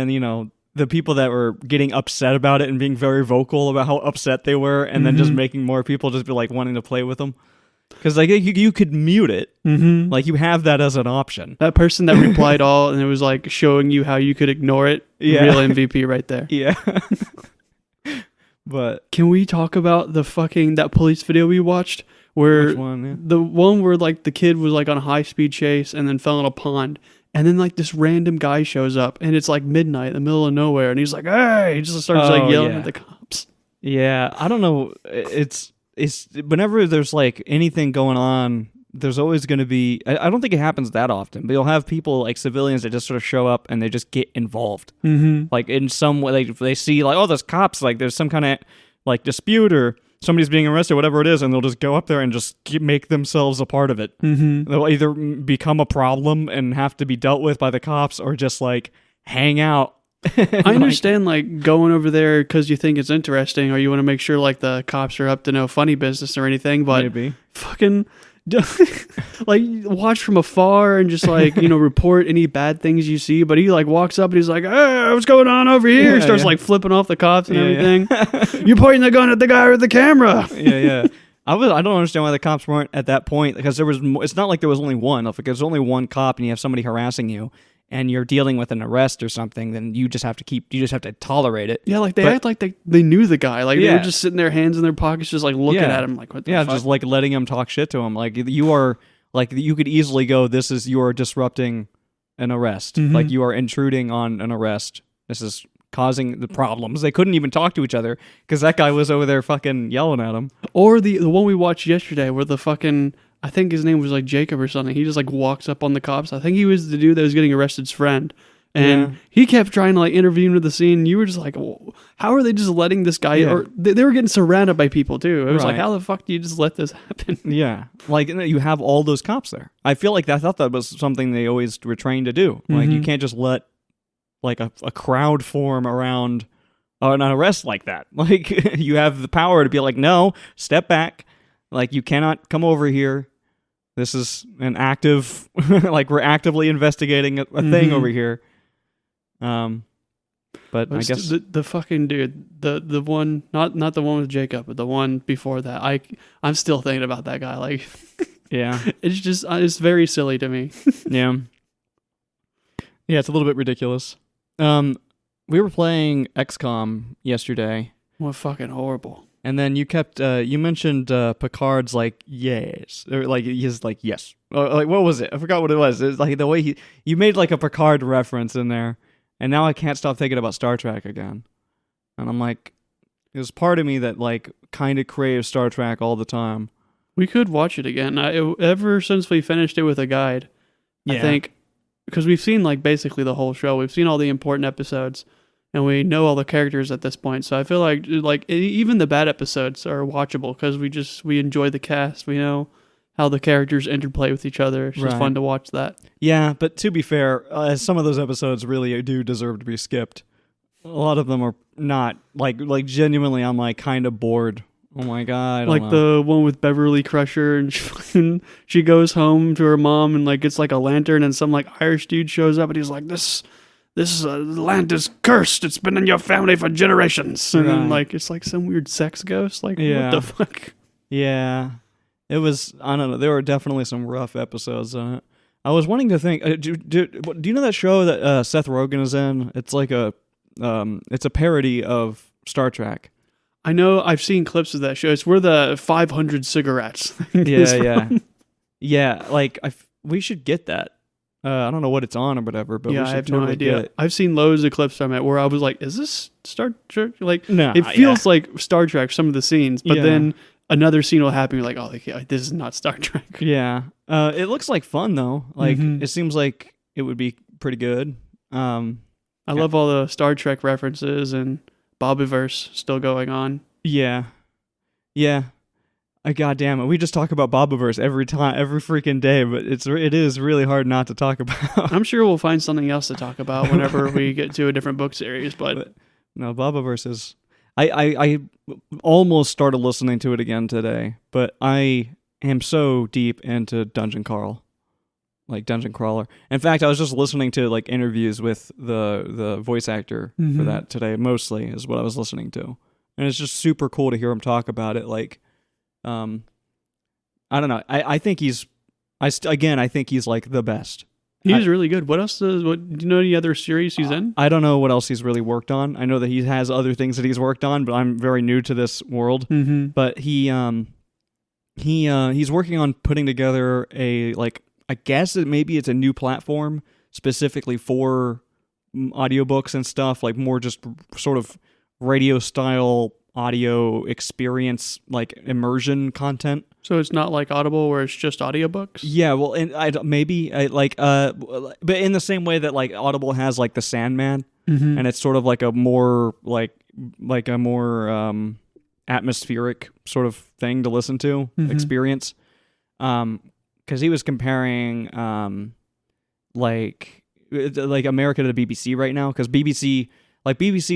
you know, the people that were getting upset about it and being very vocal about how upset they were, and then just making more people just be like wanting to play with them. Because like you could mute it, like you have that as an option. That person that replied all and it was like showing you how you could ignore it. Yeah. Real MVP right there. Yeah. But can we talk about that police video we watched where which one? Yeah. the one where like the kid was like on a high speed chase and then fell in a pond, and then like this random guy shows up and it's like midnight in the middle of nowhere and he's like, hey, he just starts like yelling at the cops. Yeah, I don't know. It's whenever there's like anything going on, there's always going to be. I don't think it happens that often, but you'll have people like civilians that just sort of show up and they just get involved. Like in some way, like they see like, oh, there's cops. Like there's some kind of like dispute or somebody's being arrested, whatever it is, and they'll just go up there and just make themselves a part of it. They'll either become a problem and have to be dealt with by the cops, or just like hang out. I understand like going over there because you think it's interesting or you want to make sure like the cops are up to no funny business or anything, but Maybe. fucking like watch from afar and just like, you know, report any bad things you see. But he like walks up and he's like, hey, what's going on over here? Starts like flipping off the cops and everything. You're pointing the gun at the guy with the camera. Yeah. I don't understand why the cops weren't at that point, because it's not like there was only one. If there's only one cop and you have somebody harassing you and you're dealing with an arrest or something, then you just have to tolerate it. Yeah, like they act like they knew the guy. Like they were just sitting their hands in their pockets, just like looking at him like, what the fuck? Just like letting him talk shit to him. Like you are, like you could easily go, you are disrupting an arrest. Like you are intruding on an arrest. This is causing the problems. They couldn't even talk to each other because that guy was over there fucking yelling at him. Or the one we watched yesterday where the fucking, I think his name was like Jacob or something. He just like walks up on the cops. I think he was the dude that was getting arrested's friend. And he kept trying to like intervene with the scene. You were just like, well, how are they just letting this guy, or they were getting surrounded by people too. It was like, how the fuck do you just let this happen? Yeah. Like you have all those cops there. I feel like I thought that was something they always were trained to do. Like you can't just let like a crowd form around an arrest like that. Like you have the power to be like, no, step back. Like you cannot come over here. This is an active, like we're actively investigating a thing over here. But I guess the fucking dude, the one, not the one with Jacob, but the one before that. I'm still thinking about that guy. Like, yeah, it's just it's very silly to me. Yeah, it's a little bit ridiculous. We were playing XCOM yesterday. What fucking horrible. And then you kept, you mentioned Picard's like, yes. Or like, he's like, yes. Like, what was it? I forgot what it was. It was like the way you made like a Picard reference in there. And now I can't stop thinking about Star Trek again. And I'm like, there's part of me that like kind of craves Star Trek all the time. We could watch it again. Ever since we finished it with a guide, I think, because we've seen like basically the whole show. We've seen all the important episodes. and we know all the characters at this point. So I feel like even the bad episodes are watchable because we enjoy the cast. We know how the characters interplay with each other. It's just Right. fun to watch that. Yeah, but to be fair, some of those episodes really do deserve to be skipped. A lot of them are not like genuinely. I'm like kind of bored. Oh my god! I don't Like know. the one with Beverly Crusher, and she goes home to her mom and like gets like a lantern, and some like Irish dude shows up, and he's like, This land is cursed. It's been in your family for generations. And then, Right. like, it's like some weird sex ghost. Like, Yeah. what the fuck? Yeah, it was. I don't know. There were definitely some rough episodes in it. I was wanting to think. Do you know that show that Seth Rogen is in? It's like it's a parody of Star Trek. I know I've seen clips of that show. It's where the 500 cigarettes thing is from. Yeah. Like we should get that. I don't know what it's on or whatever, but Yeah, we I should have totally no get idea. it. I've seen loads of clips from it where I was like, is this Star Trek? Like, No, it feels like Star Trek, some of the scenes, but Yeah. then another scene will happen. You're like, oh, this is not Star Trek. Yeah. It looks like fun though. Like Mhm. it seems like it would be pretty good. I love all the Star Trek references and Bobbyverse still going on. Yeah. Yeah. God damn it. We just talk about Bobiverse every freaking day, but it is really hard not to talk about. I'm sure we'll find something else to talk about whenever we get to a different book series, but No, Bobiverse is. I almost started listening to it again today, but I am so deep into Dungeon Crawl, like Dungeon Crawler. In fact, I was just listening to like interviews with the voice actor for Mhm. that today. Mostly is what I was listening to, and it's just super cool to hear him talk about it. Like, I don't know. I think he's. I think he's like the best. he's really good. What else do you know any other series he's in? I don't know what else he's really worked on. I know that he has other things that he's worked on, but I'm very new to this world. Mm-hmm. But he's working on putting together a, like, I guess maybe it's a new platform specifically for audiobooks and stuff, like more just sort of radio style audio experience, like immersion content. So it's not like Audible where it's just audiobooks? Yeah, well, and but in the same way that like Audible has like the Sandman, Mm-hmm. and it's sort of like a more like a more atmospheric sort of thing to listen to, Mhm. experience. Because he was comparing like America to the BBC right now, because BBC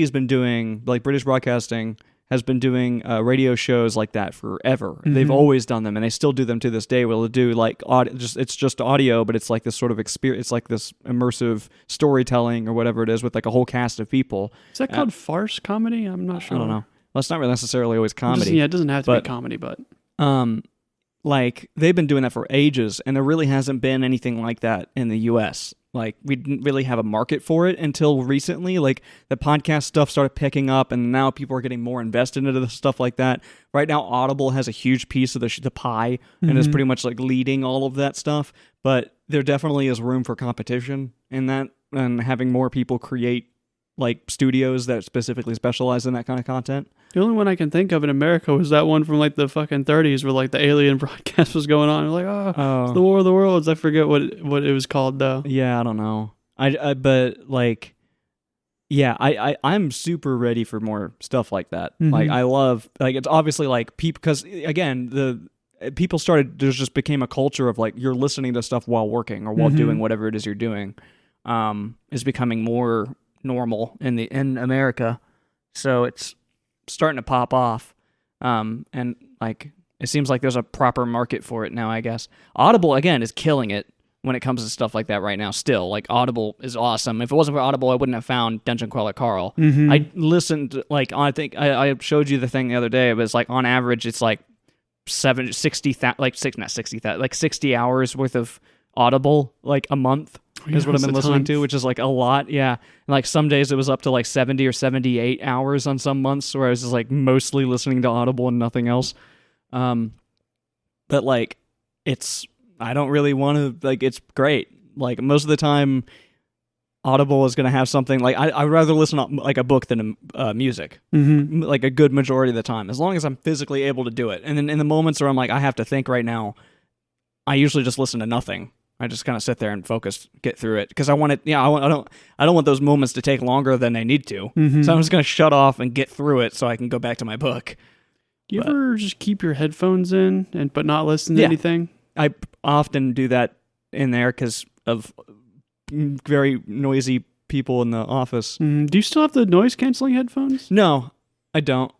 has been doing, like, British Broadcasting has been doing radio shows like that forever. Mhm. They've always done them, and they still do them to this day. Where they'll do like it's just audio, but it's like this sort of experience. It's like this immersive storytelling or whatever it is with like a whole cast of people. Is that called farce comedy? I'm not sure. I don't know. Well, it's not really necessarily always It comedy. doesn't- yeah, it doesn't have to but- be comedy, but Like, they've been doing that for ages, and there really hasn't been anything like that in the US. Like, we didn't really have a market for it until recently. Like, the podcast stuff started picking up, and now people are getting more invested into the stuff like that. Right now, Audible has a huge piece of the pie, and is Mhm. pretty much like leading all of that stuff. But there definitely is room for competition in that, and having more people create like studios that specifically specialize in that kind of content. the only one I can think of in America was that one from like the fucking 30s where like the alien broadcast was going on. Like, it's the War of the Worlds. I forget what it was called though. Yeah, I don't know. But like, yeah, I'm super ready for more stuff like that. Mhm. Like, I love, like, it's obviously like people, because again, people started, there just became a culture of like, you're listening to stuff while working or while Mhm. doing whatever it is you're doing. Is becoming more normal in America. So it's starting to pop off. And like, it seems like there's a proper market for it now, I guess. Audible, again, is killing it when it comes to stuff like that right now. Still, like, Audible is awesome. If it wasn't for Audible, I wouldn't have found Dungeon Crawler Carl. Mhm. I listened, like, I think I showed you the thing the other day. It was like, on average, it's like 60 hours worth of Audible, like, a month. Is what I've been listening to, which is like a lot. Yeah. And like some days it was up to like 70 or 78 hours on some months where I was just like mostly listening to Audible and nothing else. But like, I don't really want to, like, it's great. Like, most of the time Audible is going to have something like, I'd rather listen to like a book than music, Mhm. like a good majority of the time, as long as I'm physically able to do it. And then in the moments where I'm like, I have to think right now, I usually just listen to nothing. I just kind of sit there and focus, get through it, because I want it. Yeah, I don't want those moments to take longer than they need to. Mhm. So I'm just gonna shut off and get through it so I can go back to my book. Do you But- ever just keep your headphones in but not listen to Yeah. anything? I often do that in there because of very noisy people in the office. Do you still have the noise canceling headphones? No, I don't.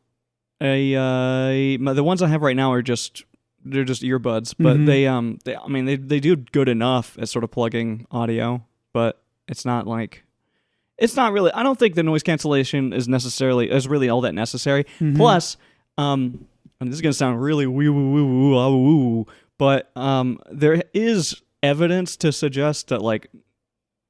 The ones I have right now are just earbuds, but Mhm. they do good enough at sort of plugging audio, but it's not really. I don't think the noise cancellation is really all that necessary. Mhm. Plus, and this is gonna sound really woo woo woo woo ah, woo, but there is evidence to suggest that like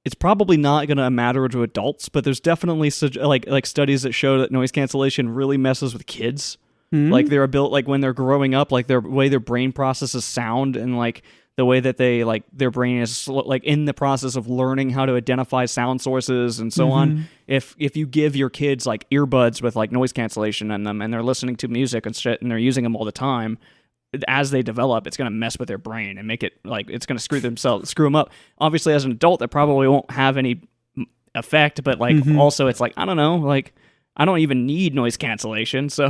it's probably not going to matter to adults, but there's definitely like studies that show that noise cancellation really messes with kids. Mhm. Like their ability, like when they're growing up, like their way their brain processes sound, and like the way that they like their brain is like in the process of learning how to identify sound sources and so on. If you give your kids like earbuds with like noise cancellation in them, and they're listening to music and shit, and they're using them all the time, as they develop, it's going to mess with their brain and make it like it's going to screw them up. Obviously, as an adult, that probably won't have any effect, but like also it's like, I don't know, like I don't even need noise cancellation, so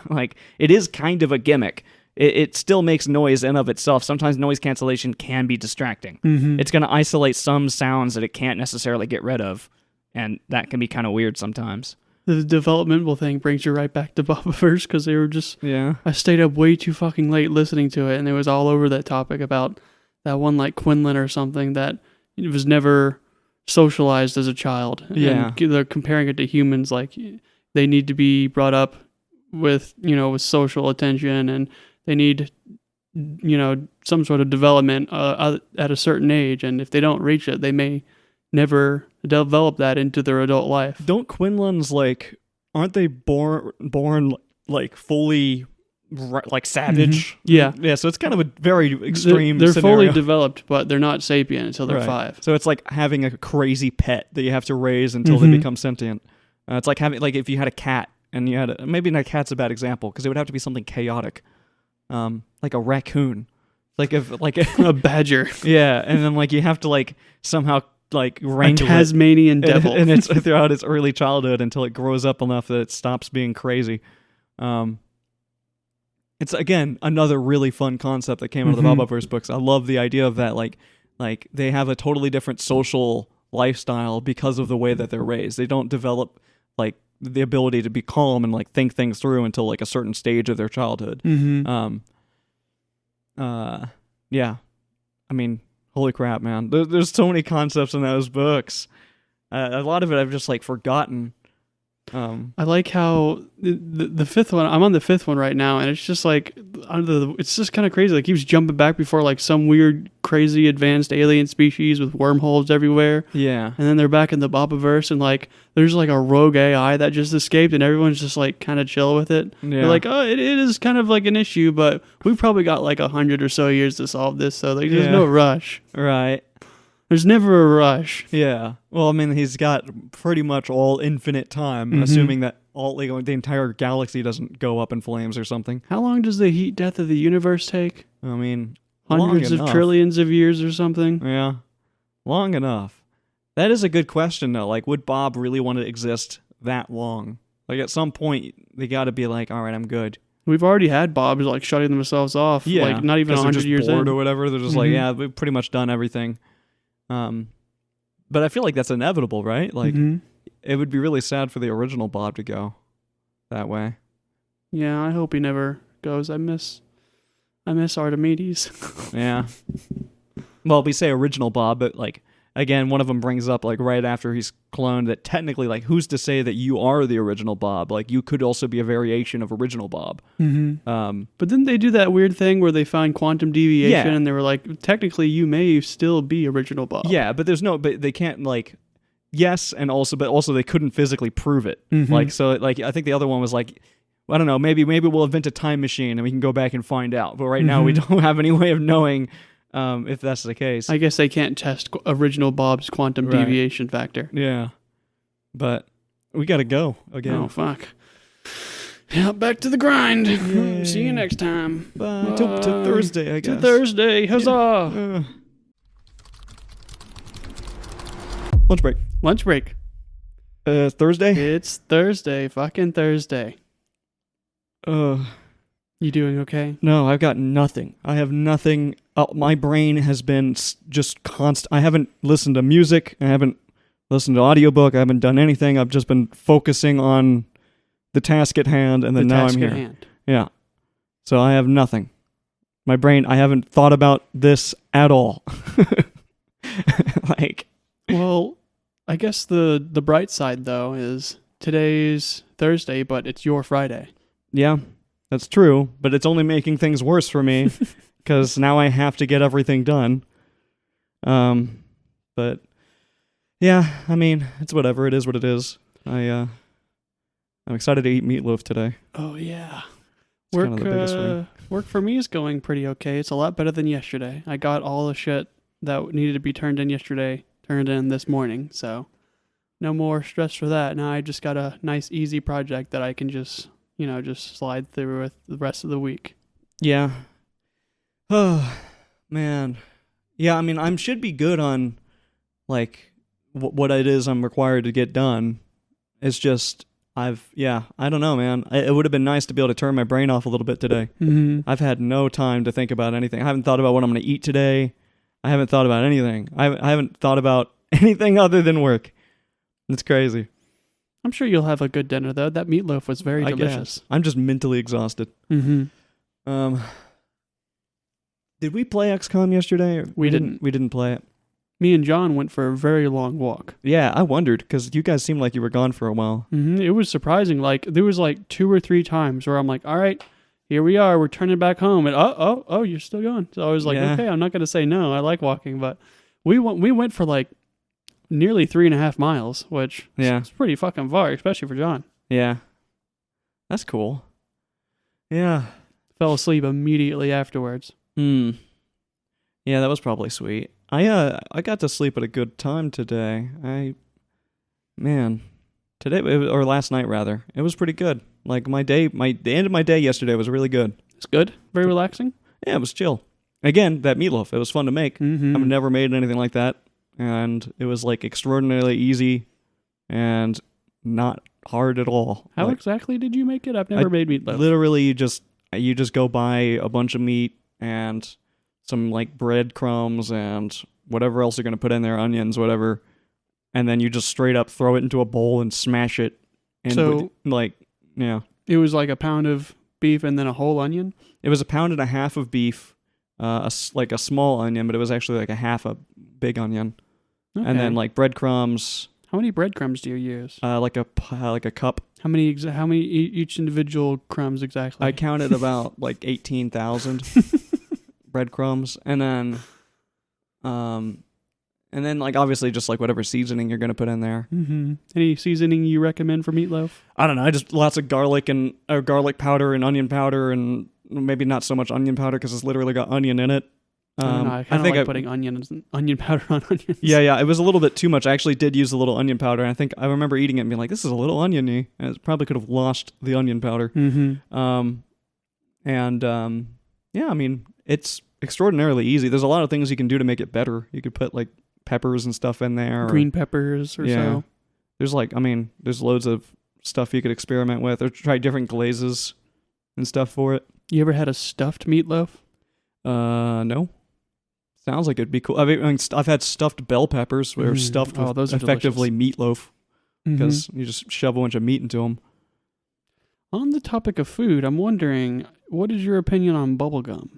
like it is kind of a gimmick. It still makes noise in of itself. Sometimes noise cancellation can be distracting. It's going to isolate some sounds that it can't necessarily get rid of, and that can be kind of weird sometimes. The developmental thing brings you right back to Bobaverse, because they were just... Yeah. I stayed up way too fucking late listening to it, and it was all over that topic about that one, like, Quinlan or something that was never socialized as a child. Yeah. And they're comparing it to humans, like, they need to be brought up with, with social attention, and they need, some sort of development at a certain age, and if they don't reach it, they may never develop that into their adult life. Don't Quinlans like aren't they born like fully like savage? Yeah. Yeah, so it's kind of a very extreme They're scenario. fully developed, but they're not sapient until they're Right. 5. So it's like having a crazy pet that you have to raise until they become sentient. It's like having if you had a cat and you had maybe not a cat's a bad example because it would have to be something chaotic. Like a raccoon. Like if like A badger. yeah, and then like you have to like somehow like A wrangle it. Tasmanian devil. and it's throughout its early childhood until it grows up enough that it stops being crazy. It's again another really fun concept that came out of the Bobaverse books. I love the idea of that, like they have a totally different social lifestyle because of the way that they're raised. They don't develop like the ability to be calm and like think things through until like a certain stage of their childhood. Yeah, I mean, holy crap, man! There's so many concepts in those books. A lot of it I've just like forgotten. I like how the fifth one, I'm on the fifth one right now, and it's just like, it's just kind of crazy. Like, it keeps jumping back before like some weird, crazy advanced alien species with wormholes everywhere. Yeah. And then they're back in the Bobaverse, and like, there's like a rogue AI that just escaped, and everyone's just like kind of chill with it. Yeah. They're like, oh, it is kind of like an issue, but we've probably got like 100 or so years to solve this, so like, there's no rush. Right. There's never a rush. Yeah. Well, I mean, he's got pretty much all infinite time, assuming that all like, the entire galaxy doesn't go up in flames or something. How long does the heat death of the universe take? I mean, Hundreds long of enough. trillions of years or something? Yeah. Long enough. That is a good question, though. Like, would Bob really want to exist that long? Like, at some point, they got to be like, all right, I'm good. We've already had Bobs like shutting themselves off. Yeah. Like not even 'cause they're 100 just years bored in. or whatever. They're just like, yeah, we've pretty much done everything. But I feel like that's inevitable, right? Like, it would be really sad for the original Bob to go that way. Yeah, I hope he never goes. I miss Archimedes. Yeah. Well, we say original Bob, but like again, one of them brings up like right after he's cloned that technically, like, who's to say that you are the original Bob? Like, you could also be a variation of original Bob. But didn't they do that weird thing where they find quantum deviation Yeah. and they were like, technically you may still be original Bob? Yeah, but but they can't like. Yes, but also they couldn't physically prove it. Like, so like I think the other one was like, I don't know, maybe we'll invent a time machine and we can go back and find out. But right now we don't have any way of knowing if that's the case. I guess they can't test original Bob's quantum Right. deviation factor. Yeah, but we got to go again. Oh, fuck. Yeah, back to the grind. Yay. See you next time. Bye. Till Thursday, I guess. To Thursday. Huzzah. Lunch break. Lunch break. Thursday? It's Thursday. Fucking Thursday. Uh, You doing okay? no, I've got nothing. I have nothing. My brain has been just constant. I haven't listened to music. I haven't listened to audiobook. I haven't done anything. I've just been focusing on the task at hand, and then now I'm here. Hand. Yeah. So I have nothing. My brain, I haven't thought about this at all. Like, Well, I guess the bright side though is today's Thursday, but it's your Friday. yeah, that's true, but it's only making things worse for me because now I have to get everything done. But yeah, I mean, it's whatever. It is what it is. I'm excited to eat meatloaf today. Oh yeah. It's kind of the biggest thing. Work for me is going pretty okay. It's a lot better than yesterday. I got all the shit that needed to be turned in yesterday turned in this morning, so no more stress for that. Now I just got a nice easy project that I can just slide through with the rest of the week. Yeah. Oh, man. Yeah, I mean, I should be good on, like, what it is I'm required to get done. It's just, I don't know, man. It would have been nice to be able to turn my brain off a little bit today. Mm-hmm. I've had no time to think about anything. I haven't thought about what I'm going to eat today. I haven't thought about anything. I haven't thought about anything other than work. It's crazy. I'm sure you'll have a good dinner though. That meatloaf was very delicious. I'm just mentally exhausted. Mm-hmm. Did we play XCOM yesterday? Or We didn't. We didn't play it. Me and John went for a very long walk. Yeah, I wondered because you guys seemed like you were gone for a while. Mm-hmm. It was surprising. Like there was like 2 or 3 times where I'm like, all right, here we are. We're turning back home, and oh, you're still going. So I was like, Yeah. okay, I'm not gonna say no. I like walking, but we went for like nearly 3.5 miles, which Yeah. is pretty fucking far, especially for John. Yeah, that's cool. Yeah. Fell asleep immediately afterwards. Yeah, that was probably sweet. I got to sleep at a good time today. Today or last night rather. It was pretty good. Like the end of my day yesterday was really good. It's good. Very relaxing. Yeah, it was chill. Again, that meatloaf, it was fun to make. Mm-hmm. I've never made anything like that, and it was like extraordinarily easy and not hard at all. How Like, exactly did you make it? I've never made meatloaf. literally, you just go buy a bunch of meat and some like breadcrumbs and whatever else you're gonna put in there, onions, whatever, and then you just straight up throw it into a bowl and smash it. And So- yeah, It was like a pound of beef and then a whole onion. it was 1.5 pounds of beef, like a small onion, but it was actually like a half a big onion, Okay. and then like breadcrumbs, how many breadcrumbs do you use? like a cup. How many each individual crumbs exactly? I counted about like 18,000 breadcrumbs, and then like obviously just like whatever seasoning you're gonna put in there. Mm-hmm. Any seasoning you recommend for meatloaf? I don't know. I just lots of garlic powder and onion powder, and maybe not so much onion powder because it's literally got onion in it. I don't know. I kind of like putting onion powder on onions. Yeah, it was a little bit too much. I actually did use a little onion powder, and I think I remember eating it and being like, "This is a little oniony," and it probably could have lost the onion powder. Mm-hmm. Yeah, I mean, it's extraordinarily easy. There's a lot of things you can do to make it better. You could put like peppers and stuff in there. Green peppers or so. There's there's loads of stuff you could experiment with or try different glazes and stuff for it. You ever had a stuffed meatloaf? No. Sounds like it'd be cool. I mean, I've had stuffed bell peppers where stuffed with those are effectively meatloaf Mm-hmm. because you just shove a bunch of meat into them. On the topic of food, I'm wondering, what is your opinion on bubblegum?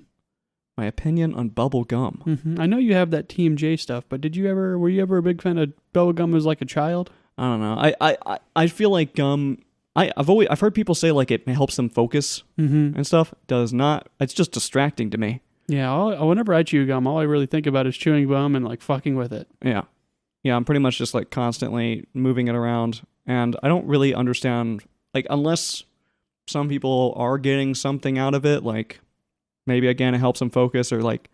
My opinion on bubble gum. Mm-hmm. I know you have that Team J stuff, but were you ever a big fan of bubblegum as like a child? I don't know. I feel like gum. I've heard people say like it helps them focus Mm-hmm. and stuff. It does not. It's just distracting to me. Yeah, whenever I chew gum, all I really think about is chewing gum and like fucking with it. Yeah. I'm pretty much just like constantly moving it around, and I don't really understand, like, unless some people are getting something out of it, like maybe again it helps them focus, or like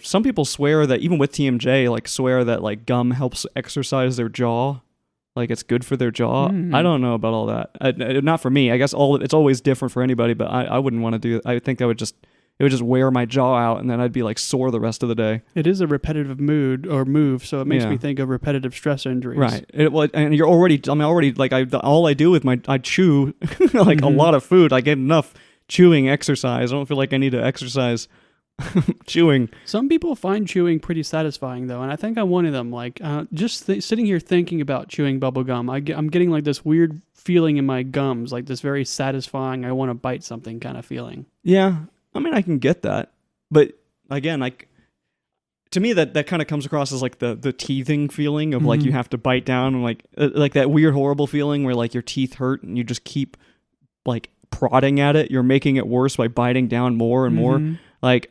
some people swear that even with TMJ, like swear that like gum helps exercise their jaw, like it's good for their jaw. I don't know about all that. Not for me. I guess it's always different for anybody, but I wouldn't want to do it. I think it would it would just wear my jaw out, and then I'd be like sore the rest of the day. It is a repetitive mood or move, so it makes Yeah. me think of repetitive stress injuries. Right. And you're already, like, all I do with I chew like a Mhm. lot of food. I get enough chewing exercise. I don't feel like I need to exercise chewing. Some people find chewing pretty satisfying, though, and I think I'm one of them. Like, just sitting here thinking about chewing bubble gum, I'm getting like this weird feeling in my gums, like this very satisfying, I want to bite something kind of feeling. Yeah. I mean, I can get that. But again, like, to me, that kind of comes across as like the teething feeling of like you Mhm. have to bite down, and like that weird, horrible feeling where like your teeth hurt and you just keep like prodding at it. You're making it worse by biting down more and more. Mhm. Like,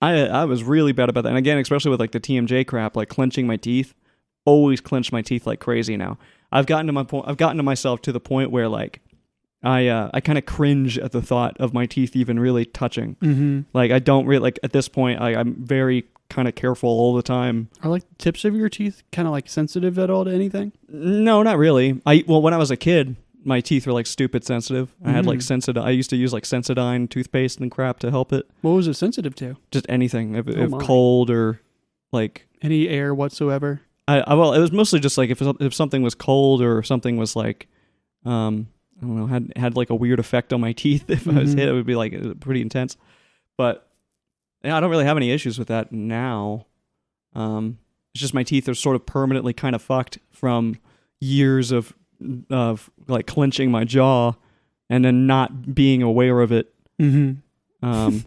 I was really bad about that. And again, especially with like the TMJ crap, like clenching my teeth, always clench my teeth like crazy now. I've gotten to myself to the point where like I kind of cringe at the thought of my teeth even really touching. Mm-hmm. Like, I don't really, like, at this point, I'm very kind of careful all the time. Are like the tips of your teeth kind of like sensitive at all to anything? No, not really. Well, when I was a kid, my teeth were like stupid sensitive. I had like I used to use like Sensodyne toothpaste and crap to help it. What was it sensitive to? Just anything, if my. cold or like. Any air whatsoever? Well, it was mostly just like if something was cold or something was like, I don't know, had like a weird effect on my teeth. If I was hit, it would be like pretty intense. But yeah, I don't really have any issues with that now. It's just my teeth are sort of permanently kind of fucked from years of like clenching my jaw and then not being aware of it. Mm-hmm.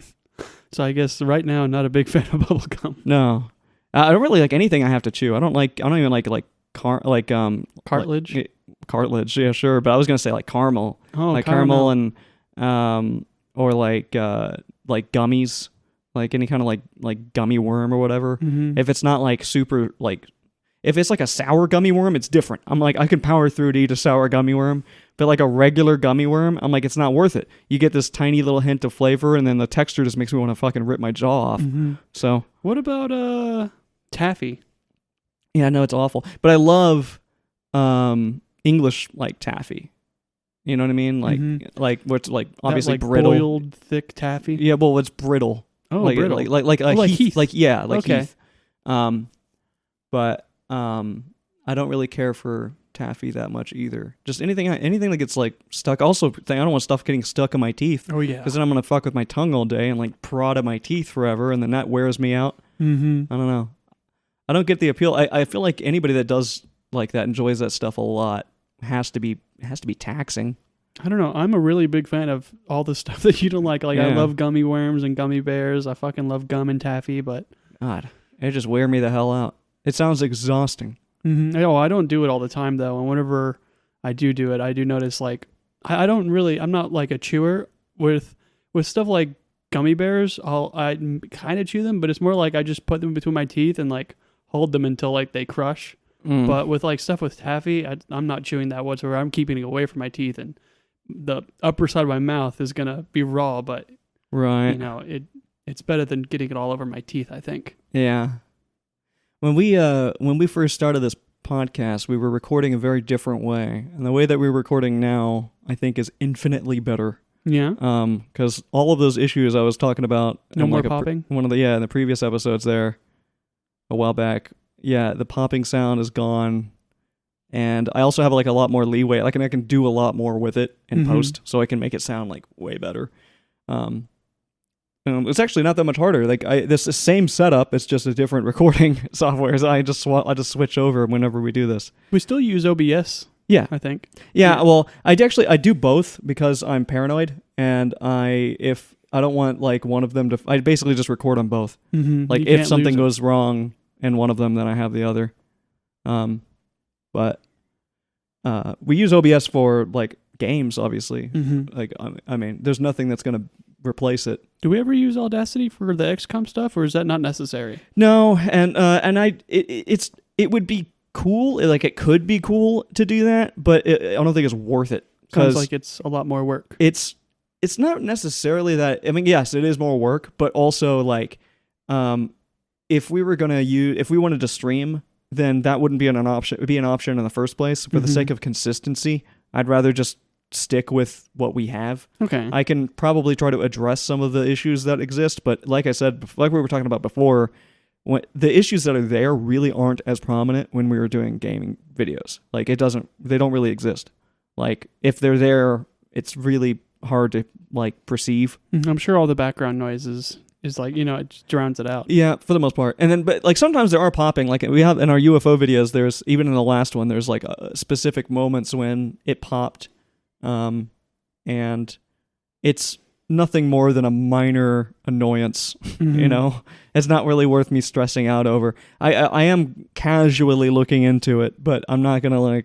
So I guess right now, not a big fan of bubble gum. No, I don't really like anything I have to chew. I don't even like Cartilage. Like, cartilage, yeah, sure. But I was gonna say like caramel, Oh, like caramel and or like gummies, like any kind of like gummy worm or whatever. Mm-hmm. If it's not like super like, if it's like a sour gummy worm, it's different. I'm like, I can power through to eat a sour gummy worm, but like a regular gummy worm, I'm like, it's not worth it. You get this tiny little hint of flavor, and then the texture just makes me want to fucking rip my jaw off. Mm-hmm. So What about taffy? yeah, no, it's awful. But I love English like taffy. You know what I mean? Like like what's like obviously that, like, brittle. boiled thick taffy. Yeah, well, it's brittle. Oh, like, brittle. like like Heath. Heath. Like yeah, like Okay. Heath. But I don't really care for taffy that much either. Just anything that gets like stuck. Also, I don't want stuff getting stuck in my teeth, Oh yeah. because then I'm gonna fuck with my tongue all day and like prod at my teeth forever, and then that wears me out. Mm-hmm. I don't know. I don't get the appeal. I feel like anybody that does like that enjoys that stuff a lot. Has to be taxing. I don't know. I'm a really big fan of all the stuff that you don't like. Like, I Yeah. love gummy worms and gummy bears. I fucking love gum and taffy, but God, it just wear me the hell out. It sounds exhausting. Oh, I don't do it all the time though. And whenever I do it, I do notice like I don't really. I'm not like a chewer with stuff like gummy bears. I kind of chew them, but it's more like I just put them between my teeth and like hold them until like they crush. But with like stuff with taffy, I'm not chewing that whatsoever. I'm keeping it away from my teeth, and the upper side of my mouth is gonna be raw. But right, you know, it's better than getting it all over my teeth, I think. yeah. When we first started this podcast, we were recording a very different way, and the way that we're recording now, I think, is infinitely better. Yeah. Because all of those issues I was talking about, No in more like popping? in the previous episodes there, a while back. Yeah, the popping sound is gone, and I also have like a lot more leeway. Like, I can do a lot more with it in post, so I can make it sound like way better. It's actually not that much harder. Like, this is the same setup. It's just a different recording software. So I just switch over whenever we do this. We still use OBS. Yeah, I think. yeah. Well, I do both because I'm paranoid, and if I don't want like one of them to, I basically just record on both. Mm-hmm. Like, if something goes wrong in one of them, then I have the other. But we use OBS for like games, obviously. Mm-hmm. Like, I mean, there's nothing that's gonna replace it. Do we ever use Audacity for the XCOM stuff, or is that not necessary? No, and it would be cool. Like, it could be cool to do that, but I don't think it's worth it. Sounds like it's a lot more work. It's not necessarily that. I mean, yes, it is more work, but also like, if we wanted to stream, then that wouldn't be an option. It would be an option in the first place for the sake of consistency. I'd rather just stick with what we have. Okay. I can probably try to address some of the issues that exist, but like I said, like we were talking about before, the issues that are there really aren't as prominent when we were doing gaming videos. Like they don't really exist. Like if they're there, it's really hard to like perceive. I'm sure all the background noise is like, it just drowns it out. Yeah, for the most part. And then, but like sometimes there are popping, like we have in our UFO videos, there's, even in the last one, there's like specific moments when it popped. And it's nothing more than a minor annoyance, it's not really worth me stressing out over. I am casually looking into it, but I'm not going to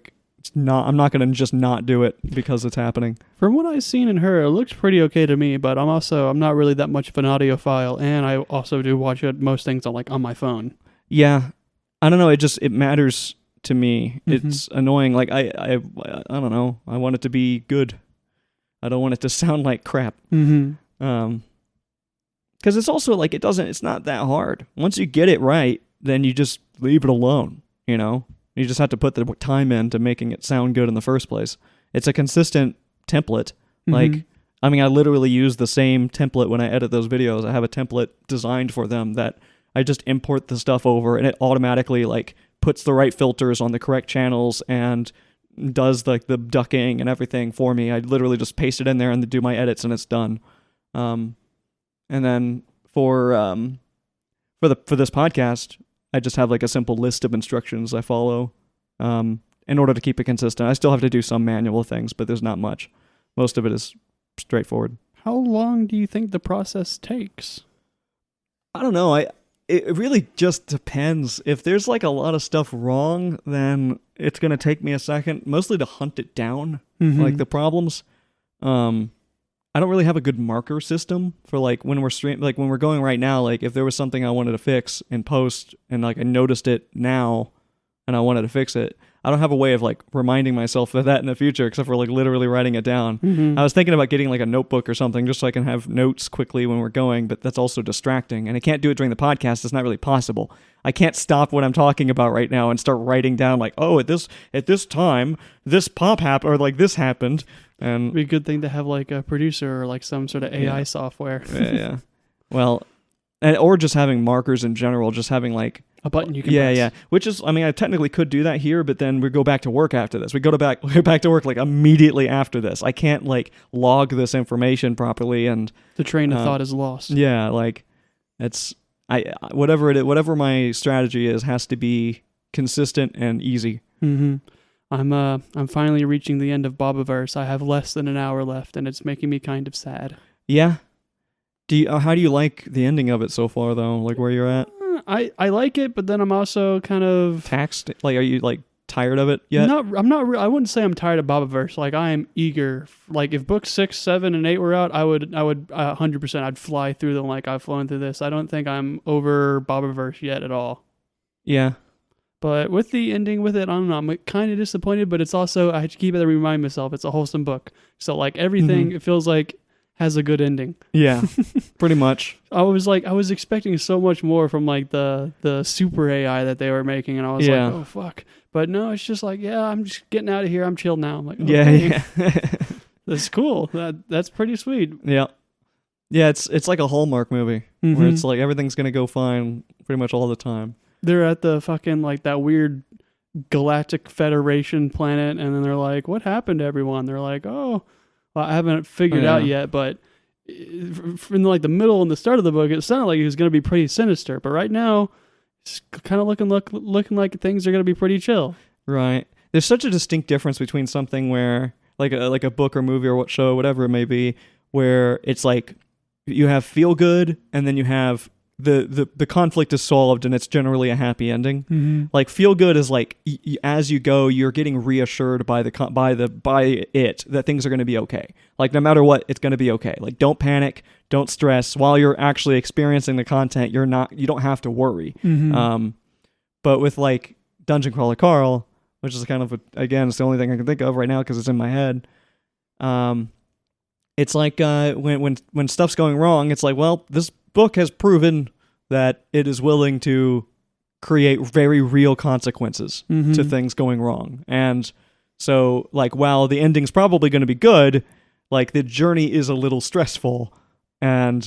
just not do it because it's happening. From what I've seen and heard, it looks pretty okay to me, but I'm not really that much of an audiophile, and I also do watch most things on my phone. Yeah. I don't know, it matters to me. It's annoying. Like I don't know. I want it to be good. I don't want it to sound like crap. Because it's also like it's not that hard. Once you get it right, then you just leave it alone. You just have to put the time into making it sound good in the first place. It's a consistent template. Like, I mean, I literally use the same template when I edit those videos. I have a template designed for them that I just import the stuff over, and it automatically like puts the right filters on the correct channels and does like the ducking and everything for me. I literally just paste it in there and do my edits, and it's done. And then for this podcast, I just have like a simple list of instructions I follow in order to keep it consistent. I still have to do some manual things, but there's not much. Most of it is straightforward. How long do you think the process takes? I don't know. It really just depends. If there's like a lot of stuff wrong, then it's going to take me a second, mostly to hunt it down, like the problems. I don't really have a good marker system for like when we're going right now. Like if there was something I wanted to fix in post and like I noticed it now and I wanted to fix it, I don't have a way of like reminding myself of that in the future except for like literally writing it down. I was thinking about getting like a notebook or something just so I can have notes quickly when we're going, but that's also distracting, and I can't do it during the podcast. It's not really possible. I can't stop what I'm talking about right now and start writing down like, oh, at this time this pop happened or like this happened. And it'd be a good thing to have like a producer or like some sort of AI software. Yeah. Well, or just having markers in general, just having like a button you can press. Yeah. Which is, I mean, I technically could do that here, but then we go back to work after this. We go back to work like immediately after this. I can't like log this information properly, and the train of thought is lost. Yeah, like it's whatever my strategy is has to be consistent and easy. I'm finally reaching the end of Bobaverse. I have less than an hour left, and it's making me kind of sad. Yeah. How do you like the ending of it so far, though? Like where you're at? I like it, but then I'm also kind of taxed. Like, are you like tired of it yet? I'm not. I wouldn't say I'm tired of Bobaverse. Like I am eager. Like if books 6, 7, and 8 were out, I would 100%. I'd fly through them like I've flown through this. I don't think I'm over Bobaverse yet at all. Yeah. But with the ending with it, I don't know, I'm kind of disappointed, but it's also, I have to keep it to remind myself, it's a wholesome book. So like everything, it feels like has a good ending. Yeah, pretty much. I was expecting so much more from like the super AI that they were making, and I was like, oh fuck. But no, it's just like, yeah, I'm just getting out of here. I'm chill now. I'm like, okay. Yeah. That's cool. That's pretty sweet. Yeah. Yeah, it's like a Hallmark movie where it's like everything's going to go fine pretty much all the time. They're at the fucking like that weird Galactic Federation planet, and then they're like, what happened to everyone? They're like, oh, well, I haven't figured out yet, but in like the middle and the start of the book, it sounded like it was going to be pretty sinister, but right now it's kind of looking like things are going to be pretty chill. Right. There's such a distinct difference between something where like a book or movie or what show, whatever it may be, where it's like you have feel good and then you have the conflict is solved and it's generally a happy ending. Like feel good is like as you go, you're getting reassured by it that things are going to be okay. Like no matter what, it's going to be okay. Like don't panic, don't stress while you're actually experiencing the content. You don't have to worry. But with like Dungeon Crawler Carl, which is kind of again, it's the only thing I can think of right now because it's in my head. It's like when stuff's going wrong, it's like, well, this book has proven that it is willing to create very real consequences to things going wrong. And So like while the ending's probably going to be good, like the journey is a little stressful. And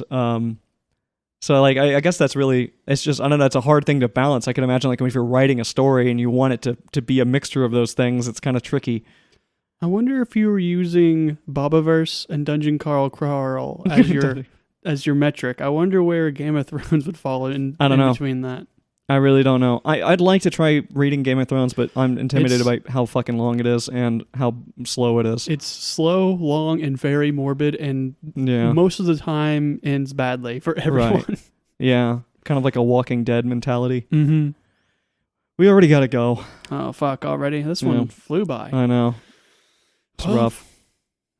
so like I guess that's really, it's just, I don't know, it's a hard thing to balance. I can imagine like if you're writing a story and you want it to be a mixture of those things, it's kind of tricky. I wonder if you were using Bobaverse and Dungeon Carl as your metric. I wonder where Game of Thrones would fall in between that. I really don't know. I'd like to try reading Game of Thrones, but I'm intimidated by how fucking long it is and how slow it is. It's slow, long, and very morbid, and most of the time ends badly for everyone. Right. Yeah, kind of like a Walking Dead mentality. Mm-hmm. We already gotta go. Oh, fuck, already? This one flew by. I know. It's rough.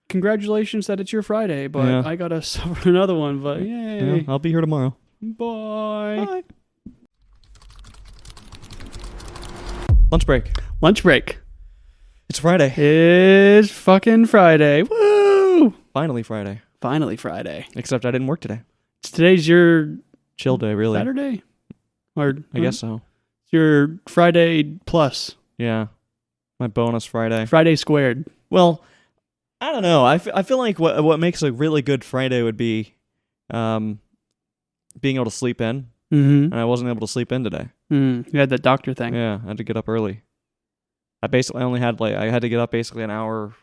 Congratulations that it's your Friday, but I gotta suffer another one, but yay. Yeah, I'll be here tomorrow. Bye. Bye. Lunch break. It's Friday. It's fucking Friday. Woo! Finally Friday. Except I didn't work today. Today's your chill day, really. Saturday? Or I guess so. It's your Friday plus. Yeah. My bonus Friday. Friday squared. Well, I don't know. I feel like what makes a really good Friday would be being able to sleep in. Mm-hmm. And I wasn't able to sleep in today. You had that doctor thing. Yeah, I had to get up early. I had to get up basically an hour.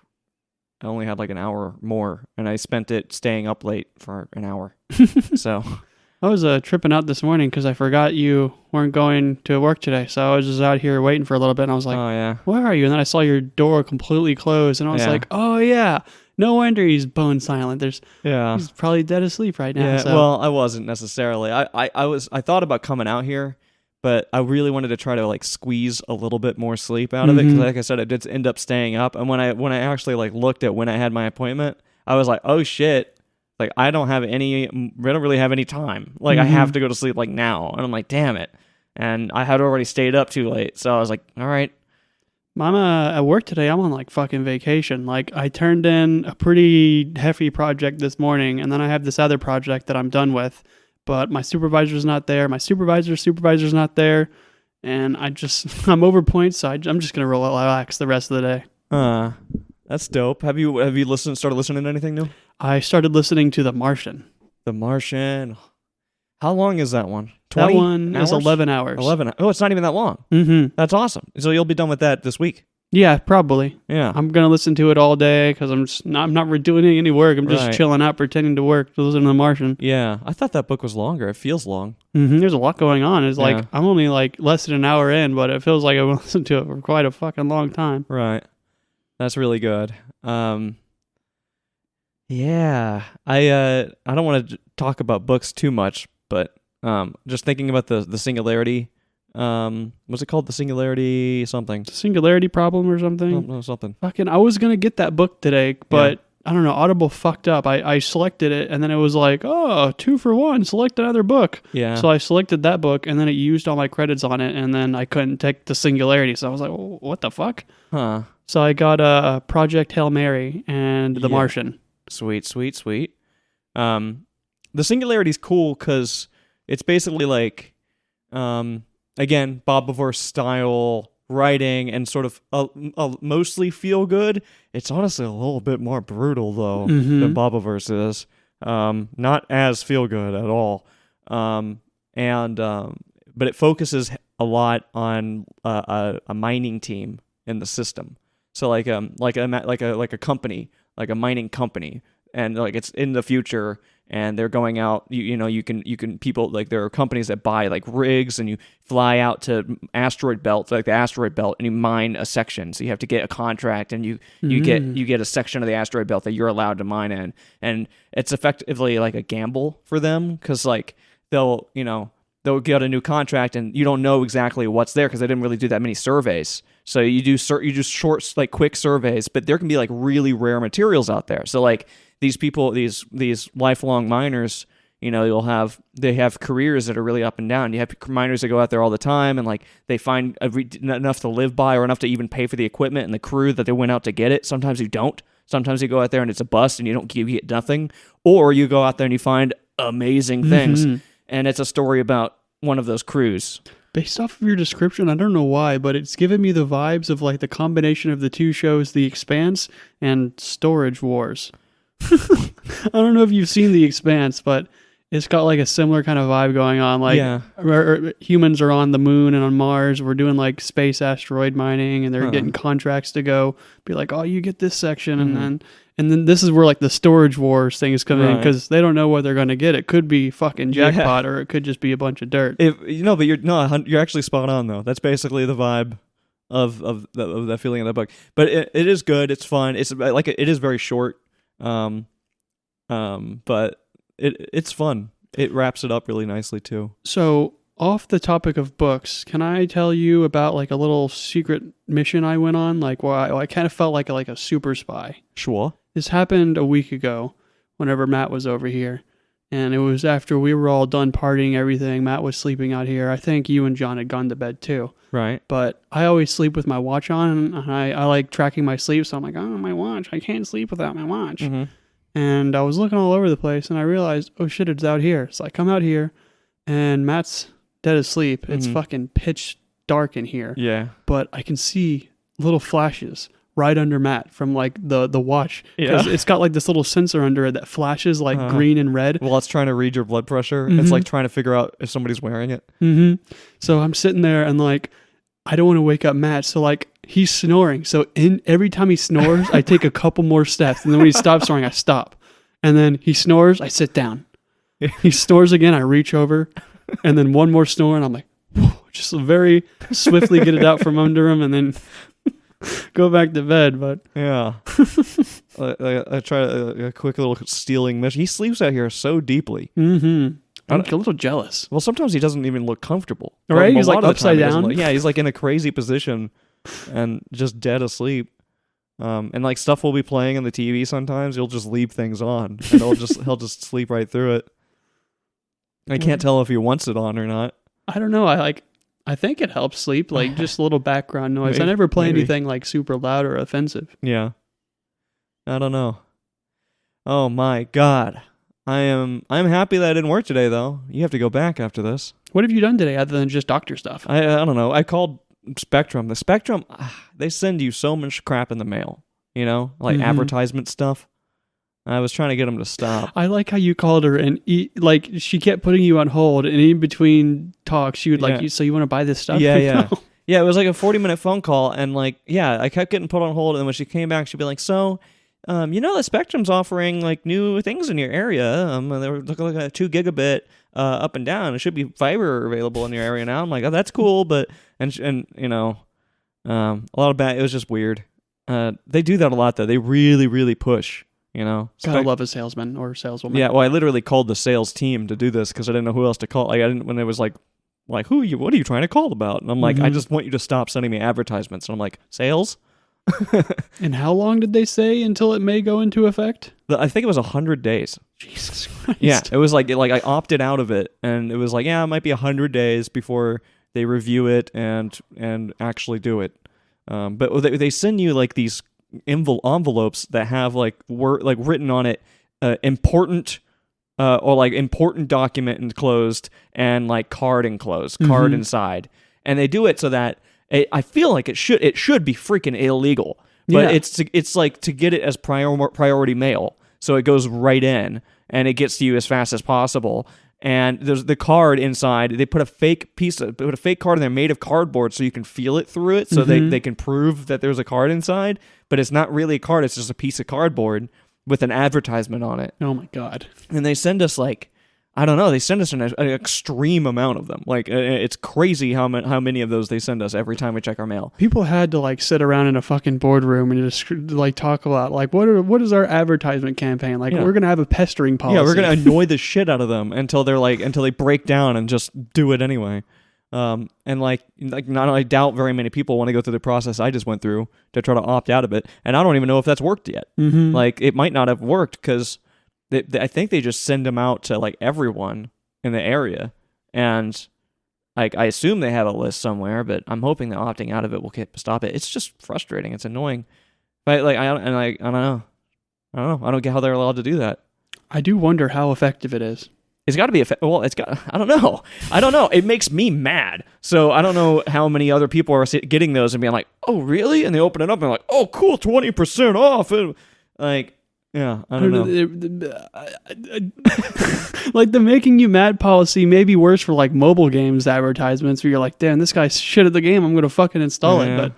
I only had like an hour more, and I spent it staying up late for an hour. So I was tripping out this morning because I forgot you weren't going to work today. So I was just out here waiting for a little bit, and I was like, "Oh yeah, where are you?" And then I saw your door completely closed, and I was like, "Oh yeah, no wonder he's bone silent. He's probably dead asleep right now." Yeah, so. well, I wasn't necessarily. I thought about coming out here, but I really wanted to try to like squeeze a little bit more sleep out of it because, like I said, I did end up staying up. And when I actually like looked at when I had my appointment, I was like, "Oh shit." Like I don't really have any time. Like I have to go to sleep like now. And I'm like, damn it. And I had already stayed up too late. So I was like, all right. I'm at work today. I'm on like fucking vacation. Like I turned in a pretty hefty project this morning, and then I have this other project that I'm done with, but my supervisor's not there. My supervisor's not there. And I'm over points. So I'm just going to relax the rest of the day. That's dope. Have you started listening to anything new? I started listening to The Martian. The Martian. How long is that one? 20 that one hours? Is 11 hours. 11. Oh, it's not even that long. Mm-hmm. That's awesome. So you'll be done with that this week? Yeah, probably. Yeah. I'm going to listen to it all day because I'm not doing any work. I'm just chilling out, pretending to work, to listen to The Martian. Yeah. I thought that book was longer. It feels long. Mm-hmm. There's a lot going on. It's like, I'm only like less than an hour in, but it feels like I've listened to it for quite a fucking long time. Right. That's really good. Yeah, I don't want to talk about books too much, but just thinking about the singularity. What's it called? The singularity something. The singularity problem or something. No, something. Fucking, I was gonna get that book today, but I don't know. Audible fucked up. I selected it, and then it was like, 2 for 1. Select another book. Yeah. So I selected that book, and then it used all my credits on it, and then I couldn't take the singularity. So I was like, what the fuck? Huh. So I got Project Hail Mary and The Martian. Sweet. The singularity's cool because it's basically like, again, Bob Bavor's style writing and sort of mostly feel good. It's honestly a little bit more brutal though than Bob Bavor's is. Not as feel good at all. But it focuses a lot on a mining team in the system. So like a company, like a mining company, and like it's in the future, and they're going out. You can people, like there are companies that buy like rigs, and you fly out to asteroid belts, like the asteroid belt, and you mine a section. So you have to get a contract, and you get a section of the asteroid belt that you're allowed to mine in, and it's effectively like a gamble for them because like they'll get a new contract, and you don't know exactly what's there because they didn't really do that many surveys. So you do short, like quick surveys, but there can be like really rare materials out there. So like these people, these lifelong miners, they have careers that are really up and down. You have miners that go out there all the time, and like they find enough to live by or enough to even pay for the equipment and the crew that they went out to get it. Sometimes you don't. Sometimes you go out there and it's a bust and you get nothing, or you go out there and you find amazing things. And it's a story about one of those crews. Based off of your description, I don't know why, but it's given me the vibes of like the combination of the two shows, The Expanse and Storage Wars. I don't know if you've seen The Expanse, but it's got like a similar kind of vibe going on. Like humans are on the moon and on Mars. We're doing like space asteroid mining, and they're getting contracts to go be like, oh, you get this section, and then this is where like the Storage Wars thing is coming in because they don't know what they're going to get. It could be fucking jackpot, or it could just be a bunch of dirt. But you're actually spot on though. That's basically the vibe of that feeling of that book. But it is good. It's fun. It's like it is very short. But it's fun. It wraps it up really nicely too. So, off the topic of books, can I tell you about like a little secret mission I went on? Like, where I kind of felt like a super spy. Sure. This happened a week ago, whenever Matt was over here, and it was after we were all done partying everything. Matt was sleeping out here. I think you and John had gone to bed too. Right. But I always sleep with my watch on, and I like tracking my sleep, so I'm like, oh, my watch. I can't sleep without my watch. Mm-hmm. And I was looking all over the place, and I realized, oh shit, it's out here. So I come out here, and Matt's dead asleep. It's fucking pitch dark in here. Yeah. But I can see little flashes right under Matt from like the watch. Because it's got like this little sensor under it that flashes like green and red. Well, it's trying to read your blood pressure. It's like trying to figure out if somebody's wearing it. So I'm sitting there and like, I don't want to wake up Matt. So like, he's snoring. So every time he snores, I take a couple more steps. And then when he stops snoring, I stop. And then he snores, I sit down. He snores again, I reach over. And then one more snore, and I'm like, whew, just very swiftly get it out from under him and then go back to bed. But yeah. I try a quick little stealing mission. He sleeps out here so deeply. I'm a little jealous. Well, sometimes he doesn't even look comfortable. Right? He's like upside down. He's like in a crazy position and just dead asleep. And like stuff will be playing on the TV sometimes. He'll just leave things on, and he'll just sleep right through it. I can't tell if he wants it on or not. I don't know. I think it helps sleep, like just a little background noise. I never play anything like super loud or offensive. Yeah. I don't know. Oh my God. I'm happy that I didn't work today though. You have to go back after this. What have you done today other than just doctor stuff? I don't know. I called Spectrum. The Spectrum, they send you so much crap in the mail, like advertisement stuff. I was trying to get them to stop. I like how you called her and like she kept putting you on hold, and in between talks she would like, so you want to buy this stuff? Yeah. Yeah, it was like a 40-minute phone call, and like, I kept getting put on hold, and when she came back, she'd be like, so, the Spectrum's offering like new things in your area. They were looking like a 2 gigabit up and down. It should be fiber available in your area now. I'm like, oh, that's cool, but a lot of bad. It was just weird. They do that a lot though. They really, really push. Gotta love a salesman or saleswoman. Yeah, well, I literally called the sales team to do this because I didn't know who else to call. Like, I didn't when it was like what are you trying to call about? And I'm like, I just want you to stop sending me advertisements. And I'm like, sales? And how long did they say until it may go into effect? I think it was 100 days. Jesus Christ. Yeah, it was like I opted out of it, and it was like, it might be 100 days before they review it and actually do it. But they send you like these envelopes that have like written on it important or like important document enclosed and like card enclosed, card inside, and they do it so that I feel like it should be freaking illegal, but it's like to get it as priority mail, so it goes right in and it gets to you as fast as possible. And there's the card inside. They put a fake card in there made of cardboard so you can feel it through it, so they can prove that there's a card inside, but it's not really a card. It's just a piece of cardboard with an advertisement on it. Oh my God. And they send us like, I don't know, they send us an extreme amount of them. Like, it's crazy how many of those they send us every time we check our mail. People had to like sit around in a fucking boardroom and just like talk about like what is our advertisement campaign? Like, we're gonna have a pestering policy. Yeah, we're gonna annoy the shit out of them until they break down and just do it anyway. And like not I doubt very many people want to go through the process I just went through to try to opt out of it, and I don't even know if that's worked yet. Like, it might not have worked because I think they just send them out to like everyone in the area, and like I assume they have a list somewhere, but I'm hoping that opting out of it will stop it. It's just frustrating. It's annoying. But like I don't know. I don't get how they're allowed to do that. I do wonder how effective it is. It's got to be well. It's got. I don't know. It makes me mad. So I don't know how many other people are getting those and being like, "Oh, really?" And they open it up and they're like, "Oh, cool, 20% off." And like, yeah, I don't know. Like the making you mad policy may be worse for like mobile games advertisements where you're like, damn, this guy shit at the game. I'm gonna fucking install it. But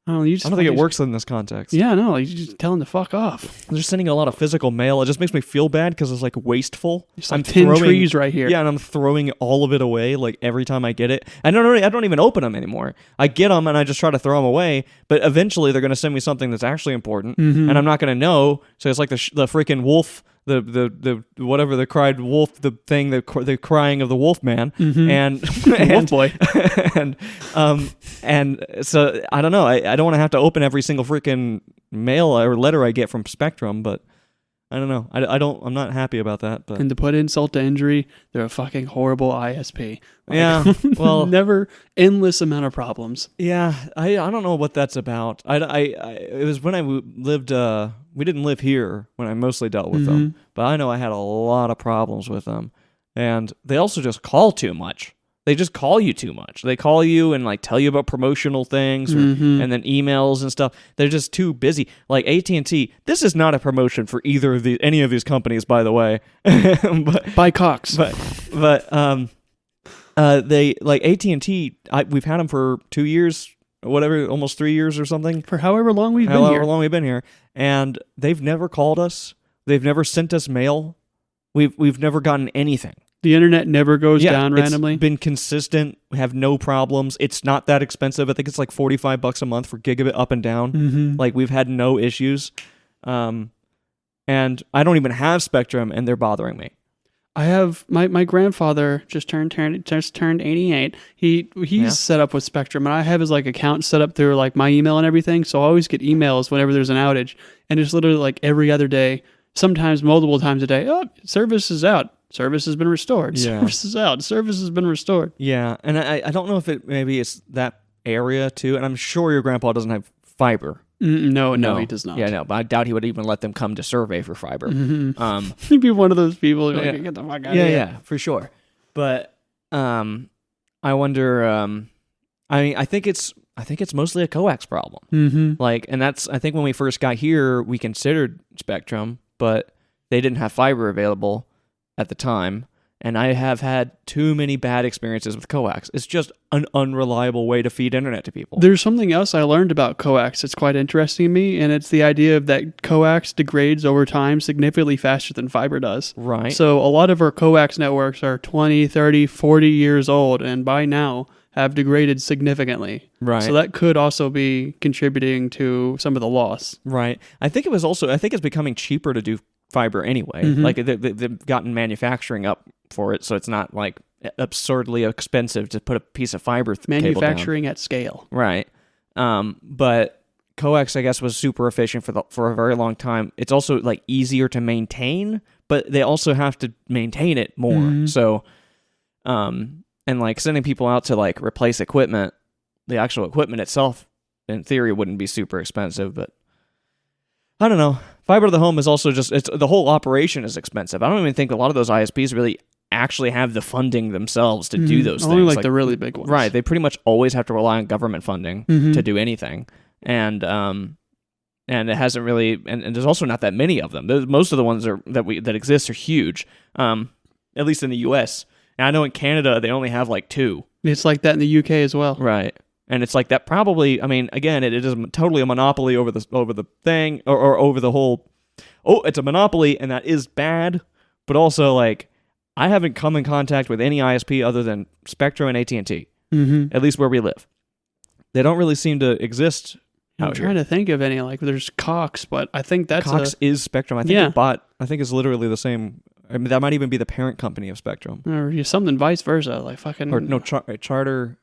I don't know. I don't think it works in this context. Yeah, no, you just tell him to fuck off. They're sending a lot of physical mail. It just makes me feel bad because it's like wasteful. It's like 10 trees right here. Yeah, and I'm throwing all of it away like every time I get it. I don't even open them anymore. I get them and I just try to throw them away. But eventually they're going to send me something that's actually important, and I'm not going to know. So it's like the freaking wolf. The whatever the cried wolf, the thing, the crying of the wolf man, and Wolf boy, and so I don't know. I don't want to have to open every single freaking mail or letter I get from Spectrum, but I don't know. I'm not happy about that. But and to put insult to injury, they're a fucking horrible ISP. Like, yeah, well, never endless amount of problems. Yeah, I don't know what that's about. It was when I lived. We didn't live here when I mostly dealt with them, but I know I had a lot of problems with them, and they also just call too much. They just call you too much. They call you and like tell you about promotional things, and then emails and stuff. They're just too busy. Like AT&T, this is not a promotion for either of any of these companies, by the way. By Cox, but they like AT&T. We've had them for 2 years. Whatever, almost 3 years or something. For however long we've been here. And they've never called us. They've never sent us mail. We've never gotten anything. The internet never goes down randomly. It's been consistent. We have no problems. It's not that expensive. I think it's like $45 a month for gigabit up and down. Like we've had no issues. And I don't even have Spectrum and they're bothering me. I have my grandfather just turned 88. He's set up with Spectrum, and I have his like account set up through like my email and everything. So I always get emails whenever there's an outage, and it's literally like every other day, sometimes multiple times a day. Oh, service is out. Service has been restored. Yeah. Service is out. Service has been restored. Yeah, and I don't know if maybe it's that area too, and I'm sure your grandpa doesn't have fiber. No, he does not. Yeah, no, but I doubt he would even let them come to survey for fiber. He'd be one of those people who like, get the fuck out of here. Yeah, for sure. But I wonder. I mean, I think it's mostly a coax problem. Like, and that's I think when we first got here, we considered Spectrum, but they didn't have fiber available at the time. And I have had too many bad experiences with coax. It's just an unreliable way to feed internet to people. There's something else I learned about coax. It's quite interesting to me, and it's the idea of that coax degrades over time significantly faster than fiber does. Right. So a lot of our coax networks are 20, 30, 40 years old, and by now have degraded significantly. Right. So that could also be contributing to some of the loss. Right. I think it's becoming cheaper to do fiber anyway. Like they've gotten manufacturing up for it, so it's not like absurdly expensive to put a piece of fiber manufacturing cable down. At scale. Right. But coax, I guess, was super efficient for a very long time. It's also like easier to maintain, but they also have to maintain it more. So, and like sending people out to like replace equipment, the actual equipment itself, in theory, wouldn't be super expensive, but I don't know. Fiber to the home is also the whole operation is expensive. I don't even think a lot of those ISPs really actually have the funding themselves to do those things. Only like the really big ones. Right. They pretty much always have to rely on government funding to do anything. And it hasn't really, and there's also not that many of them. Most of the ones that exist are huge, at least in the U.S. And I know in Canada they only have like 2. It's like that in the UK as well. Right. And it's like that probably, I mean, again, it is totally a monopoly over the thing, or over the whole, it's a monopoly, and that is bad, but also, like, I haven't come in contact with any ISP other than Spectrum and AT&T, at least where we live. They don't really seem to exist I'm trying to think of any, like, there's Cox, but I think that's Cox is Spectrum. I think I think it's literally the same. I mean, that might even be the parent company of Spectrum. Or something vice versa, like fucking... Or no, Charter...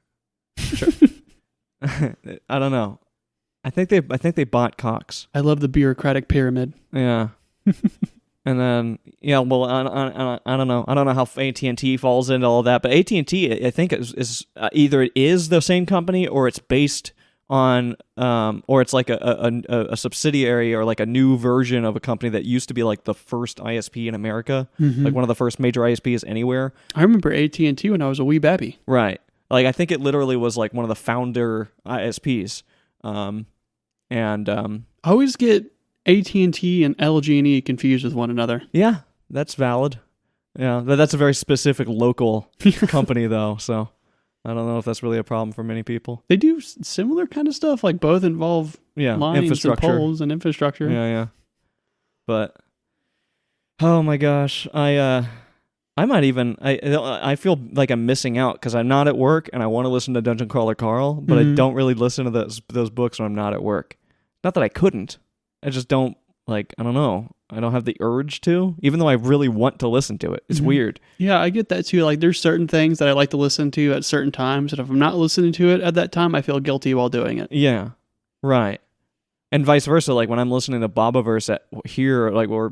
I don't know. I think they bought Cox. I love the bureaucratic pyramid. Yeah. And then well, I don't know. I don't know how AT&T falls into all that, but AT&T I think is either it is the same company or it's based on or it's like a subsidiary or like a new version of a company that used to be like the first ISP in America, like one of the first major ISPs anywhere. I remember AT&T when I was a wee babby. Right. Like I think it literally was like one of the founder ISPs. I always get AT&T and LG&E confused with one another. Yeah, that's valid. Yeah, that's a very specific local company though, so I don't know if that's really a problem for many people. They do similar kind of stuff, like both involve lines infrastructure. and poles and infrastructure. Yeah. But oh my gosh, I might even I feel like I'm missing out because I'm not at work and I want to listen to Dungeon Crawler Carl, but I don't really listen to those books when I'm not at work. Not that I couldn't, I just don't I don't know. I don't have the urge to, even though I really want to listen to it. It's weird. Yeah, I get that too. Like there's certain things that I like to listen to at certain times, and if I'm not listening to it at that time, I feel guilty while doing it. Yeah, right. And vice versa. Like when I'm listening to Bobaverse here, like or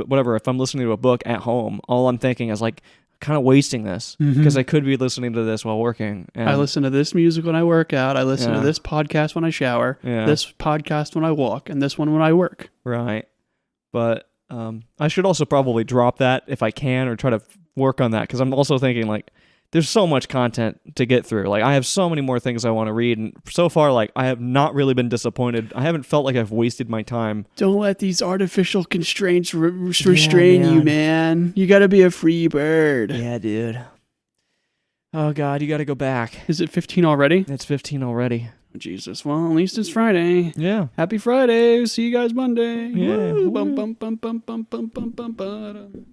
whatever, if I'm listening to a book at home, all I'm thinking is like, kind of wasting this because I could be listening to this while working. And I listen to this music when I work out. I listen to this podcast when I shower. Yeah. This podcast when I walk, and this one when I work. Right. But I should also probably drop that if I can, or try to work on that, because I'm also thinking like there's so much content to get through. Like I have so many more things I want to read, and so far like I have not really been disappointed. I haven't felt like I've wasted my time. Don't let these artificial constraints restrain you, man. You got to be a free bird. Yeah, dude. Oh God, you got to go back. Is it 15 already? It's 15 already. Jesus. Well, at least it's Friday. Yeah. Happy Friday. See you guys Monday. Yeah. Woo. Bum, bum, bum, bum, bum, bum, bum, bum, bum.